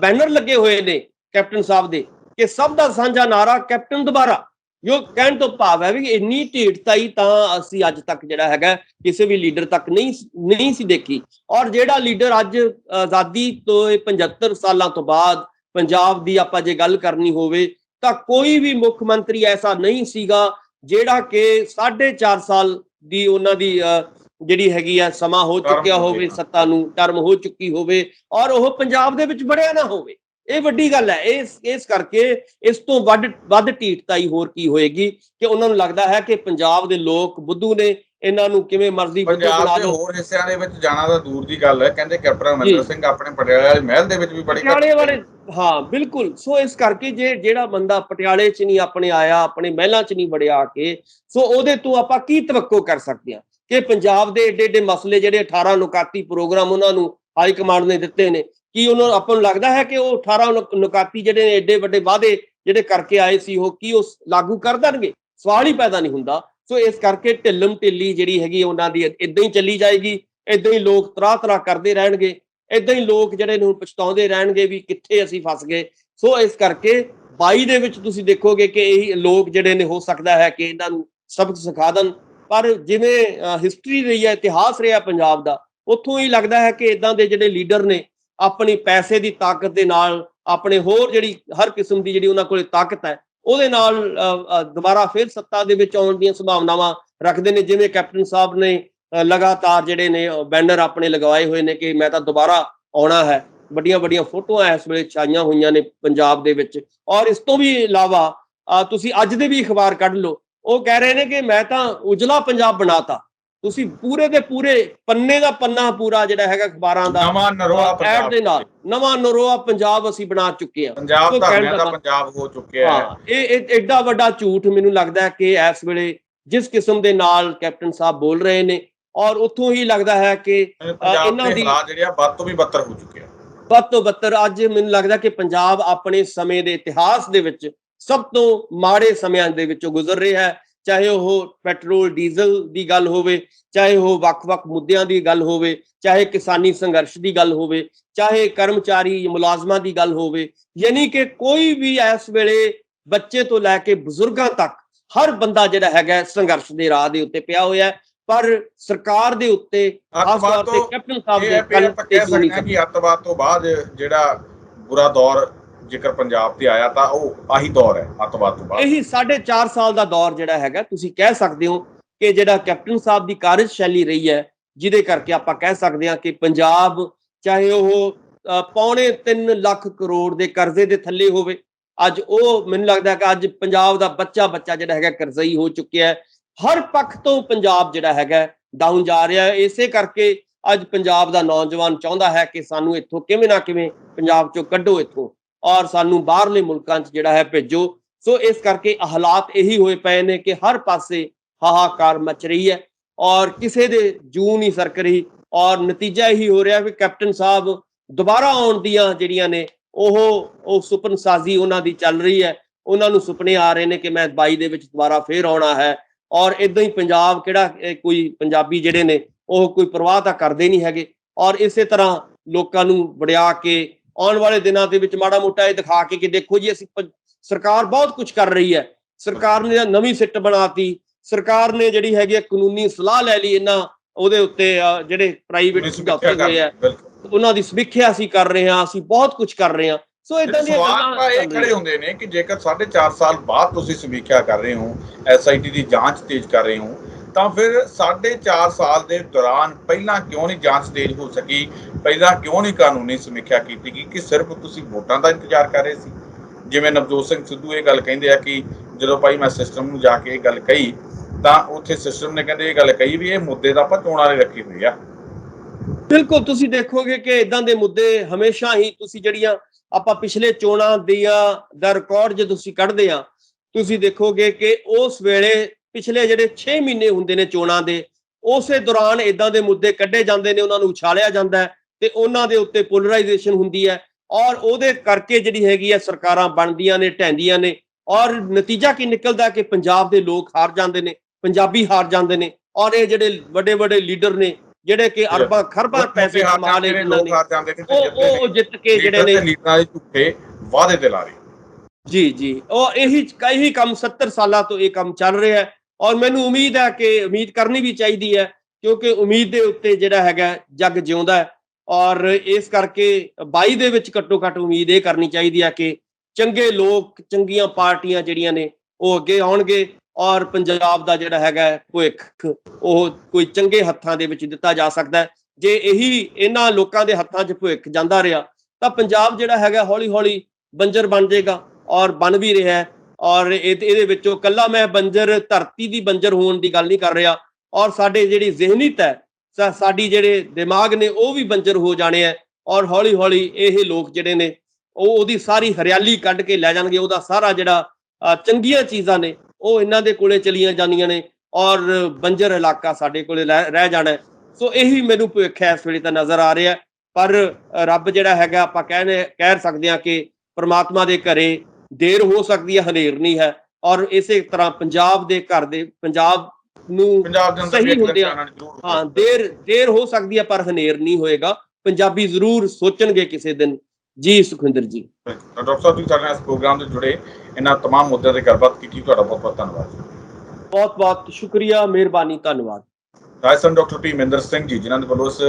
ਬੈਨਰ ਲੱਗੇ ਹੋਏ ਨੇ ਕੈਪਟਨ ਸਾਹਿਬ ਦੇ ਕਿ ਸਭ ਦਾ ਸਾਂਝਾ ਨਾਰਾ ਕੈਪਟਨ ਦੁਬਾਰਾ। ਜੋ ਕਹਿਣ ਤੋਂ ਭਾਵ ਹੈ ਵੀ ਇੰਨੀ ਢੀਠਤਾਈ ਤਾਂ ਅਸੀਂ ਅੱਜ ਤੱਕ ਜਿਹੜਾ ਹੈਗਾ ਕਿਸੇ ਵੀ ਲੀਡਰ ਤੱਕ ਨਹੀਂ ਸੀ ਦੇਖੀ। ਔਰ ਜਿਹੜਾ ਲੀਡਰ ਅੱਜ ਆਜ਼ਾਦੀ ਤੋਂ 75 ਸਾਲਾਂ ਤੋਂ ਬਾਅਦ ਪੰਜਾਬ ਦੀ ਆਪਾਂ ਜੇ ਗੱਲ ਕਰਨੀ ਹੋਵੇ ਤਾਂ ਕੋਈ ਵੀ ਮੁੱਖ ਮੰਤਰੀ ਐਸਾ ਨਹੀਂ ਸੀਗਾ ਜਿਹੜਾ ਕਿ 4.5 ਸਾਲ ਦੀ ਉਹਨਾਂ ਦੀ ਜਿਹੜੀ ਹੈਗੀ ਆ ਸਮਾਂ ਹੋ ਚੁੱਕਿਆ ਹੋਵੇ, ਸੱਤਾ ਨੂੰ ਟਰਮ ਹੋ ਚੁੱਕੀ ਹੋਵੇ ਔਰ ਉਹ ਪੰਜਾਬ ਦੇ ਵਿੱਚ ਵੜਿਆ ਨਾ ਹੋਵੇ। ਇਹ ਵੱਡੀ ਗੱਲ ਹੈ। ਇਸ ਕਰਕੇ ਇਸ ਤੋਂ ਵੱਧ ਢੀਠਤਾਈ ਹੋਰ ਕੀ ਹੋਏਗੀ ਕਿ ਉਹਨਾਂ ਨੂੰ ਲੱਗਦਾ ਹੈ ਕਿ ਪੰਜਾਬ ਦੇ ਲੋਕ ਬੁੱਧੂ ਨੇ, ਇਹਨਾਂ ਨੂੰ ਕਿਵੇਂ ਮਰਜ਼ੀ ਪੰਜਾਬ ਦੇ ਹੋਰ ਹਿੱਸਿਆਂ ਦੇ ਵਿੱਚ ਜਾਣਾ ਤਾਂ ਦੂਰ ਦੀ ਗੱਲ ਹੈ। ਕਹਿੰਦੇ ਕੈਪਟਨ ਅਮਰਿੰਦਰ ਸਿੰਘ ਆਪਣੇ ਪਟਿਆਲੇ ਵਾਲੇ ਮਹਿਲ ਦੇ ਵਿੱਚ ਵੀ ਬੜੀ ਪਟਿਆਲੇ ਵਾਲੇ, ਹਾਂ ਬਿਲਕੁਲ। ਸੋ ਇਸ ਕਰਕੇ ਜਿਹੜਾ ਬੰਦਾ ਪਟਿਆਲੇ 'ਚ ਨਹੀਂ ਆਪਣੇ ਆਇਆ, ਆਪਣੇ ਮਹਿਲਾਂ 'ਚ ਨਹੀਂ ਵੜਿਆ ਆ ਕੇ, ਸੋ ਉਹਦੇ ਤੋਂ ਆਪਾਂ ਕੀ ਤਵੱਕੋ ਕਰ ਸਕਦੇ ਹਾਂ ਕਿ ਪੰਜਾਬ ਦੇ ਏਡੇ ਮਸਲੇ ਜਿਹੜੇ 18 ਨੁਕਾਤੀ ਪ੍ਰੋਗਰਾਮ ਉਹਨਾਂ ਨੂੰ ਹਾਈ ਕਮਾਂਡ ਨੇ ਦਿੱਤੇ ਨੇ, ਕੀ ਉਹਨਾਂ ਆਪਾਂ ਨੂੰ ਲੱਗਦਾ ਹੈ ਕਿ ਉਹ 18 ਨੁਕਾਤੀ ਜਿਹੜੇ ਨੇ ਏਡੇ ਵੱਡੇ ਵਾਅਦੇ ਜਿਹੜੇ ਕਰਕੇ ਆਏ ਸੀ ਉਹ ਲਾਗੂ ਕਰ ਦੇਣਗੇ? ਸਵਾਲ ਹੀ ਪੈਦਾ ਨਹੀਂ ਹੁੰਦਾ। ਸੋ ਇਸ ਕਰਕੇ ਢਿੱਲਮ ਢਿੱਲੀ ਜਿਹੜੀ ਹੈਗੀ ਉਹਨਾਂ ਦੀ ਏਦਾਂ ਹੀ ਚੱਲੀ ਜਾਏਗੀ। ਏਦਾਂ ਹੀ ਲੋਕ ਤਰਾਹ ਕਰਦੇ ਰਹਿਣਗੇ, ਏਦਾਂ ਹੀ ਲੋਕ ਜਿਹੜੇ ਨੂੰ ਪਛਤਾਉਂਦੇ ਰਹਿਣਗੇ ਵੀ ਕਿੱਥੇ ਅਸੀਂ ਫਸ ਗਏ। ਸੋ ਇਸ ਕਰਕੇ 22 ਦੇ ਵਿੱਚ ਤੁਸੀਂ ਦੇਖੋਗੇ ਕਿ ਇਹ ਲੋਕ ਜਿਹੜੇ ਨੇ ਹੋ ਸਕਦਾ ਹੈ ਕਿ ਇਹਨਾਂ ਨੂੰ ਸਬਕ ਸਿਖਾ ਦੇਣ, ਪਰ ਜਿਵੇਂ ਹਿਸਟਰੀ ਰਹੀ ਹੈ, ਇਤਿਹਾਸ ਰਿਹਾ ਪੰਜਾਬ ਦਾ, ਉੱਥੋਂ ਹੀ ਲੱਗਦਾ ਹੈ ਕਿ ਇਦਾਂ ਦੇ ਜਿਹੜੇ ਲੀਡਰ ਨੇ ਆਪਣੀ ਪੈਸੇ ਦੀ ਤਾਕਤ ਦੇ ਨਾਲ, ਆਪਣੇ ਹੋਰ ਜਿਹੜੀ ਹਰ ਕਿਸਮ ਦੀ ਜਿਹੜੀ ਉਹਨਾਂ ਕੋਲ ਤਾਕਤ ਹੈ ਉਹਦੇ ਨਾਲ ਦੁਬਾਰਾ ਫਿਰ ਸੱਤਾ ਦੇ ਵਿੱਚ ਆਉਣ ਦੀਆਂ ਸੰਭਾਵਨਾਵਾਂ ਰੱਖਦੇ ਨੇ। ਜਿਵੇਂ ਕੈਪਟਨ ਸਾਹਿਬ ਨੇ ਲਗਾਤਾਰ ਜਿਹੜੇ ਨੇ ਬੈਨਰ ਆਪਣੇ ਲਗਵਾਏ ਹੋਏ ਨੇ ਕਿ ਮੈਂ ਤਾਂ ਦੁਬਾਰਾ ਆਉਣਾ ਹੈ। ਵੱਡੀਆਂ ਫੋਟੋਆਂ ਇਸ ਵੇਲੇ ਛਾਈਆਂ ਹੋਈਆਂ ਨੇ ਪੰਜਾਬ ਦੇ ਵਿੱਚ। ਔਰ ਇਸ ਤੋਂ ਵੀ ਇਲਾਵਾ ਤੁਸੀਂ ਅੱਜ ਦੇ ਵੀ ਅਖਬਾਰ ਕੱਢ ਲਓ, ਉਹ ਕਹਿ ਰਹੇ ਨੇ ਕਿ ਮੈਂ ਤਾਂ ਉਜਲਾ ਪੰਜਾਬ ਬਣਾਤਾ। ਤੁਸੀਂ ਪੂਰੇ ਦੇ ਪੂਰੇ ਪੰਨੇ ਦਾ ਪੰਨਾ ਪੂਰਾ ਜਿਹੜਾ ਹੈਗਾ ਅਖਬਾਰਾਂ ਦਾ ਨਵਾਂ ਨਰੋਆ ਐਡ ਦੇ ਨਾਲ ਨਵਾਂ ਨਰੋਆ ਪੰਜਾਬ ਅਸੀਂ ਬਣਾ ਚੁੱਕੇ ਹਾਂ। ਪੰਜਾਬ ਧਰਮਿਆਂ ਦਾ ਪੰਜਾਬ ਹੋ ਚੁੱਕਿਆ ਹੈ। ਇਹ ਐਡਾ ਵੱਡਾ ਝੂਠ ਮੈਨੂੰ ਲੱਗਦਾ ਹੈ ਕਿ ਇਸ ਵੇਲੇ ਜਿਸ ਕਿਸਮ ਦੇ ਨਾਲ ਕੈਪਟਨ ਸਾਹਿਬ ਬੋਲ ਰਹੇ ਨੇ, ਔਰ ਉੱਥੋਂ ਹੀ ਲੱਗਦਾ ਹੈ ਕਿ ਇਹਨਾਂ ਦੀ ਹਾਲਾਤ ਜਿਹੜੇ ਆ ਵੱਧ ਤੋਂ ਵੀ ਬੱਤਰ ਹੋ ਚੁੱਕੇ ਆ। ਵੱਧ ਤੋਂ ਬੱਤਰ ਅੱਜ ਮੈਨੂੰ ਲੱਗਦਾ ਕਿ ਪੰਜਾਬ ਆਪਣੇ ਸਮੇਂ ਦੇ ਇਤਿਹਾਸ ਦੇ ਵਿੱਚ ਸਭ ਤੋਂ ਮਾੜੇ ਸਮਿਆਂ ਦੇ ਵਿੱਚੋਂ ਗੁਜ਼ਰ ਰਿਹਾ ਹੈ। ਚਾਹੇ ਉਹ ਪੈਟਰੋਲ ਡੀਜ਼ਲ ਦੀ ਗੱਲ ਹੋਵੇ, ਚਾਹੇ ਉਹ ਵੱਖ-ਵੱਖ ਮੁੱਦਿਆਂ ਦੀ ਗੱਲ ਹੋਵੇ, ਚਾਹੇ ਕਿਸਾਨੀ ਸੰਘਰਸ਼ ਦੀ ਗੱਲ ਹੋਵੇ, ਚਾਹੇ ਕਰਮਚਾਰੀ ਮੁਲਾਜ਼ਮਾਂ ਦੀ ਗੱਲ ਹੋਵੇ, ਯਾਨੀ ਕਿ ਕੋਈ ਵੀ ਇਸ ਵੇਲੇ ਬੱਚੇ ਤੋਂ ਲੈ ਕੇ ਬਜ਼ੁਰਗਾਂ ਤੱਕ ਹਰ ਬੰਦਾ ਜਿਹੜਾ ਹੈਗਾ ਸੰਘਰਸ਼ ਦੇ ਰਾਹ ਦੇ ਉੱਤੇ ਪਿਆ ਹੋਇਆ। ਪਰ ਸਰਕਾਰ ਦੇ ਉੱਤੇ ਖਾਸ ਤੌਰ ਤੇ ਕੈਪਟਨ ਸਾਹਿਬ ਦੇ ਕਹਿ ਸਕਦੇ ਹਾਂ ਕਿ ਅੱਤਵਾਦ ਤੋਂ ਬਾਅਦ ਜਿਹੜਾ ਬੁਰਾ ਦੌਰ ਜੇਕਰ ਪੰਜਾਬ ਤੇ ਆਇਆ ਤਾਂ ਉਹ ਆਹੀ ਦੌਰ ਹੈ ਅੱਤਵਾਦ ਤੋਂ ਬਾਅਦ। ਇਹੀ 4.5 ਸਾਲ ਦਾ ਦੌਰ ਜਿਹੜਾ ਹੈਗਾ, ਤੁਸੀਂ ਕਹਿ ਸਕਦੇ ਹੋ ਕਿ ਜਿਹੜਾ ਕੈਪਟਨ ਸਾਹਿਬ ਦੀ ਕਾਰਜਸ਼ੈਲੀ ਰਹੀ ਹੈ, ਜਿਹਦੇ ਕਰਕੇ ਆਪਾਂ ਕਹਿ ਸਕਦੇ ਹਾਂ ਕਿ ਪੰਜਾਬ ਚਾਹੇ ਉਹ 3.25 ਲੱਖ ਕਰੋੜ ਦੇ ਕਰਜ਼ੇ ਦੇ ਥੱਲੇ ਹੋਵੇ, ਅੱਜ ਉਹ ਮੈਨੂੰ ਲੱਗਦਾ ਕਿ ਅੱਜ ਪੰਜਾਬ ਦਾ ਬੱਚਾ ਜਿਹੜਾ ਹੈਗਾ ਕਰਜ਼ਈ ਹੋ ਚੁੱਕਿਆ ਹੈ। ਹਰ ਪੱਖ ਤੋਂ ਪੰਜਾਬ ਜਿਹੜਾ ਹੈਗਾ ਡਾਊਨ ਜਾ ਰਿਹਾ ਹੈ। ਇਸੇ ਕਰਕੇ ਅੱਜ ਪੰਜਾਬ ਦਾ ਨੌਜਵਾਨ ਚਾਹੁੰਦਾ ਹੈ ਕਿ ਸਾਨੂੰ ਇੱਥੋਂ ਕਿਵੇਂ ਨਾ ਕਿਵੇਂ ਪੰਜਾਬ ਚੋਂ ਕੱਢੋ ਇੱਥੋਂ, ਔਰ ਸਾਨੂੰ ਬਾਹਰਲੇ ਮੁਲਕਾਂ 'ਚ ਜਿਹੜਾ ਹੈ ਭੇਜੋ। ਸੋ ਇਸ ਕਰਕੇ ਹਾਲਾਤ ਇਹੀ ਹੋਏ ਪਏ ਨੇ ਕਿ ਹਰ ਪਾਸੇ ਹਾਹਾਕਾਰ ਮਚ ਰਹੀ ਹੈ ਔਰ ਕਿਸੇ ਦੇ ਜੂੰ ਨਹੀਂ ਸਰਕ ਰਹੀ। ਔਰ ਨਤੀਜਾ ਇਹੀ ਹੋ ਰਿਹਾ ਵੀ ਕੈਪਟਨ ਸਾਹਿਬ ਦੁਬਾਰਾ ਆਉਣ ਦੀਆਂ ਜਿਹੜੀਆਂ ਨੇ ਉਹ ਸੁਪਨ ਸਾਜ਼ੀ ਉਹਨਾਂ ਦੀ ਚੱਲ ਰਹੀ ਹੈ। ਉਹਨਾਂ ਨੂੰ ਸੁਪਨੇ ਆ ਰਹੇ ਨੇ ਕਿ ਮੈਂ 22 ਦੇ ਵਿੱਚ ਦੁਬਾਰਾ ਫੇਰ ਆਉਣਾ ਹੈ। ਔਰ ਇਦਾਂ ਹੀ ਪੰਜਾਬ ਕਿਹੜਾ ਕੋਈ ਪੰਜਾਬੀ ਜਿਹੜੇ ਨੇ ਉਹ ਕੋਈ ਪਰਵਾਹ ਤਾਂ ਕਰਦੇ ਨਹੀਂ ਹੈਗੇ। ਔਰ ਇਸੇ ਤਰ੍ਹਾਂ ਲੋਕਾਂ ਨੂੰ ਵੜਿਆ ਕੇ ਆਉਣ ਵਾਲੇ ਦਿਨਾਂ ਦੇ ਵਿੱਚ ਮਾੜਾ ਮੋਟਾ ਇਹ ਦਿਖਾ ਕੇ ਕਿ ਦੇਖੋ ਜੀ ਅਸੀਂ ਸਰਕਾਰ ਬਹੁਤ ਕੁਝ ਕਰ ਰਹੀ ਹੈ, ਸਰਕਾਰ ਨੇ ਨਵੀਂ ਸਿੱਟ ਬਣਾਤੀ, ਸਰਕਾਰ ਨੇ ਜਿਹੜੀ ਹੈਗੀ ਕਾਨੂੰਨੀ ਸਲਾਹ ਲੈ ਲਈ, ਇਹਨਾਂ ਉਹਦੇ ਉੱਤੇ ਜਿਹੜੇ ਪ੍ਰਾਈਵੇਟ ਸਮਝੌਤੇ ਹੋਏ ਆ ਉਹਨਾਂ ਦੀ ਸਮੀਖਿਆ ਅਸੀਂ ਕਰ ਰਹੇ ਹਾਂ, ਅਸੀਂ ਬਹੁਤ ਕੁਝ ਕਰ ਰਹੇ ਹਾਂ। ਸੋ ਇਦਾਂ ਦੀਆਂ ਗੱਲਾਂ ਇਹ ਖੜੇ ਹੁੰਦੇ ਨੇ ਕਿ ਜੇਕਰ 4.5 ਸਾਲ ਬਾਅਦ ਤੁਸੀਂ ਸਮੀਖਿਆ ਕਰ ਰਹੇ ਹੋ, SIT ਦੀ ਜਾਂਚ ਤੇਜ਼ ਕਰ ਰਹੇ ਹੋ, ਤਾਂ ਫਿਰ 4.5 ਸਾਲ ਦੇ ਦੌਰਾਨ ਪਹਿਲਾਂ ਕਿਉਂ ਨਹੀਂ ਜਾਂਚ ਤੇਜ਼ ਹੋ ਸਕੀ? ਪਹਿਲਾਂ ਕਿਉਂ ਨਹੀਂ ਕਾਨੂੰਨੀ ਸਮੀਖਿਆ ਕੀਤੀ ਗਈ? ਕਿ ਸਿਰਫ ਤੁਸੀਂ ਵੋਟਾਂ ਦਾ ਇੰਤਜ਼ਾਰ ਕਰ ਰਹੇ ਸੀ? ਜਿਵੇਂ ਨਵਜੋਤ ਸਿੰਘ ਸਿੱਧੂ ਇਹ ਗੱਲ ਕਹਿੰਦੇ ਆ ਕਿ ਜਦੋਂ ਭਾਈ ਮੈਂ ਸਿਸਟਮ ਨੂੰ ਜਾ ਕੇ ਇਹ ਗੱਲ ਕਹੀ ਤਾਂ ਉੱਥੇ ਸਿਸਟਮ ਨੇ ਕਹਿੰਦੇ ਇਹ ਗੱਲ ਕਹੀ ਵੀ ਇਹ ਮੁੱਦੇ ਤਾਂ ਆਪਾਂ ਚੋਣਾਂ ਵਾਲੇ ਰੱਖੇ ਹੋਏ ਆ। ਬਿਲਕੁਲ, ਤੁਸੀਂ ਦੇਖੋਗੇ ਕਿ ਇਦਾਂ ਦੇ ਮੁੱਦੇ ਹਮੇਸ਼ਾ ਹੀ ਤੁਸੀਂ ਜਿਹੜੀਆਂ ਆਪਾਂ ਪਿਛਲੇ ਚੋਣਾਂ ਦਾ ਰਿਕਾਰਡ ਜੇ ਤੁਸੀਂ ਕੱਢਦੇ ਆ, ਤੁਸੀਂ ਦੇਖੋਗੇ ਕਿ ਉਸ ਵੇਲੇ ਪਿਛਲੇ ਜਿਹੜੇ 6 ਮਹੀਨੇ ਹੁੰਦੇ ਨੇ ਚੋਣਾਂ ਦੇ, ਉਸੇ ਦੌਰਾਨ ਇਦਾਂ ਦੇ ਮੁੱਦੇ ਕੱਢੇ ਜਾਂਦੇ ਨੇ, ਉਹਨਾਂ ਨੂੰ ਉਛਾਲਿਆ ਜਾਂਦਾ ਹੈ ਤੇ ਉਹਨਾਂ ਦੇ ਉੱਤੇ ਪੋਲਰਾਈਜੇਸ਼ਨ ਹੁੰਦੀ ਹੈ ਔਰ ਉਹਦੇ ਕਰਕੇ ਜਿਹੜੀ ਹੈਗੀ ਹੈ ਸਰਕਾਰਾਂ ਬਣਦੀਆਂ ਨੇ, ਢਹਿੰਦੀਆਂ ਨੇ ਔਰ ਨਤੀਜਾ ਕੀ ਨਿਕਲਦਾ ਕਿ ਪੰਜਾਬ ਦੇ ਲੋਕ ਹਾਰ ਜਾਂਦੇ ਨੇ, ਪੰਜਾਬੀ ਹਾਰ ਜਾਂਦੇ ਨੇ ਔਰ ਇਹ ਜਿਹੜੇ ਵੱਡੇ ਵੱਡੇ ਲੀਡਰ ਨੇ ਜਿਹੜੇ ਕਿ ਅਰਬਾਂ ਖਰਬਾਂ ਪੈਸੇ ਕਮਾ ਲਏ ਇਹਨਾਂ ਨੇ, ਉਹ ਜਿੱਤ ਕੇ ਜਿਹੜੇ ਨੇ ਲੀਡਰਾਂ ਦੇ ਝੂਠੇ ਵਾਅਦੇ ਤੇ ਲਾ ਰਹੇ। ਜੀ ਉਹ ਇਹੀ ਕੰਮ 70 ਸਾਲਾਂ ਤੋਂ ਇਹ ਕੰਮ ਚੱਲ ਰਿਹਾ ਹੈ ਔਰ ਮੈਨੂੰ ਉਮੀਦ ਹੈ ਕਿ ਉਮੀਦ ਕਰਨੀ ਵੀ ਚਾਹੀਦੀ ਹੈ ਕਿਉਂਕਿ ਉਮੀਦ ਦੇ ਉੱਤੇ ਜਿਹੜਾ ਹੈਗਾ ਜੱਗ ਜਿਉਂਦਾ ਹੈ ਔਰ ਇਸ ਕਰਕੇ 22 ਦੇ ਵਿੱਚ ਘੱਟੋ ਘੱਟ ਉਮੀਦ ਇਹ ਕਰਨੀ ਚਾਹੀਦੀ ਹੈ ਕਿ ਚੰਗੇ ਲੋਕ, ਚੰਗੀਆਂ ਪਾਰਟੀਆਂ ਜਿਹੜੀਆਂ ਨੇ ਉਹ ਅੱਗੇ ਆਉਣਗੇ ਔਰ ਪੰਜਾਬ ਦਾ ਜਿਹੜਾ ਹੈਗਾ ਭਵਿੱਖ ਉਹ ਕੋਈ ਚੰਗੇ ਹੱਥਾਂ ਦੇ ਵਿੱਚ ਦਿੱਤਾ ਜਾ ਸਕਦਾ ਹੈ। ਜੇ ਇਹਨਾਂ ਲੋਕਾਂ ਦੇ ਹੱਥਾਂ 'ਚ ਭਵਿੱਖ ਜਾਂਦਾ ਰਿਹਾ ਤਾਂ ਪੰਜਾਬ ਜਿਹੜਾ ਹੈਗਾ ਹੌਲੀ ਹੌਲੀ ਬੰਜਰ ਬਣ ਜਾਏਗਾ ਔਰ ਬਣ ਵੀ ਰਿਹਾ ਹੈ ਔਰ ਇਹਦੇ ਵਿੱਚੋਂ ਕੱਲਾ ਮੈਂ ਬੰਜਰ ਧਰਤੀ ਦੀ ਬੰਜਰ ਹੋਣ ਦੀ ਗੱਲ ਨਹੀਂ ਕਰ ਰਿਹਾ ਔਰ ਸਾਡੇ ਜਿਹੜੀ ਜ਼ਿਹਨੀਅਤ ਹੈ, ਸਾਡੀ ਜਿਹੜੇ ਦਿਮਾਗ ਨੇ ਉਹ ਵੀ ਬੰਜਰ ਹੋ ਜਾਣੇ ਹੈ ਔਰ ਹੌਲੀ ਹੌਲੀ ਇਹ ਲੋਕ ਜਿਹੜੇ ਨੇ ਉਹਦੀ ਸਾਰੀ ਹਰਿਆਲੀ ਕੱਢ ਕੇ ਲੈ ਜਾਣਗੇ, ਉਹਦਾ ਸਾਰਾ ਜਿਹੜਾ ਚੰਗੀਆਂ ਚੀਜ਼ਾਂ ਨੇ ਉਹ ਇਹਨਾਂ ਦੇ ਕੋਲੇ ਚਲੀਆਂ ਜਾਂਦੀਆਂ ਨੇ ਔਰ ਬੰਜਰ ਇਲਾਕਾ ਸਾਡੇ ਕੋਲੇ ਰਹਿ ਜਾਣਾ। ਸੋ ਇਹੀ ਮੈਨੂੰ ਭਵਿੱਖ ਇਸ ਵੇਲੇ ਤਾਂ ਨਜ਼ਰ ਆ ਰਿਹਾ, ਪਰ ਰੱਬ ਜਿਹੜਾ ਹੈਗਾ ਆਪਾਂ ਕਹਿ ਸਕਦੇ ਹਾਂ ਕਿ ਪ੍ਰਮਾਤਮਾ ਦੇ ਘਰੇ ਦੇਰ ਹੋ ਸਕਦੀ ਹੈ, ਹਨੇਰ ਨਹੀਂ ਹੈ ਔਰ ਇਸੇ ਤਰ੍ਹਾਂ ਪੰਜਾਬ ਦੇ ਘਰ ਦੇ ਪੰਜਾਬ ਨੂੰ ਸਹੀ ਹੁੰਦਿਆਂ ਹਾਂ ਦੇਰ ਹੋ ਸਕਦੀ ਹੈ ਪਰ ਹਨੇਰ ਨਹੀਂ ਹੋਏਗਾ। ਪੰਜਾਬੀ ਜ਼ਰੂਰ ਸੋਚਣਗੇ ਕਿਸੇ ਦਿਨ। ਜੀ ਸੁਖਵਿੰਦਰ ਜੀ। ਡਾਕਟਰ ਸਾਹਿਬ, ਤੁਸੀਂ ਸਾਡੇ ਨਾਲ ਇਸ ਪ੍ਰੋਗਰਾਮ ਦੇ ਜੁੜੇ ਇਹਨਾਂ तमाम ਮੁੱਦਿਆਂ ਤੇ ਗੱਲਬਾਤ ਕੀਤੀ, ਤੁਹਾਡਾ ਬਹੁਤ ਬਹੁਤ ਧੰਨਵਾਦ। ਬਹੁਤ ਬਹੁਤ ਸ਼ੁਕਰੀਆ, ਮਿਹਰਬਾਨੀ, ਧੰਨਵਾਦ। ਰਾਜਸਥਾਨ ਡਾਕਟਰ ਭੀਮਿੰਦਰ ਸਿੰਘ ਜੀ, ਜਿਨ੍ਹਾਂ ਦੇ ਵੱਲੋਂ ਇਸ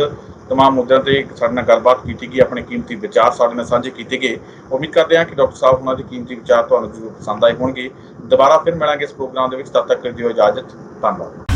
तमाम ਮੁੱਦਿਆਂ ਤੇ ਸਾਡੇ ਨਾਲ ਗੱਲਬਾਤ ਕੀਤੀ ਗਈ, ਆਪਣੇ ਕੀਮਤੀ ਵਿਚਾਰ ਸਾਡੇ ਨਾਲ ਸਾਂਝੇ ਕੀਤੇ ਗਏ। ਉਮੀਦ ਕਰਦੇ ਹਾਂ ਕਿ ਡਾਕਟਰ ਸਾਹਿਬ ਉਹਨਾਂ ਦੇ ਕੀਮਤੀ ਵਿਚਾਰ ਤੁਹਾਨੂੰ ਜ਼ਰੂਰ ਪਸੰਦ ਆਏ ਹੋਣਗੇ। ਦੁਬਾਰਾ ਫਿਰ ਮਿਲਾਂਗੇ ਇਸ ਪ੍ਰੋਗਰਾਮ ਦੇ ਵਿੱਚ, ਤਦ ਤੱਕ ਦਿਓ ਇਜਾਜ਼ਤ। ਧੰਨਵਾਦ।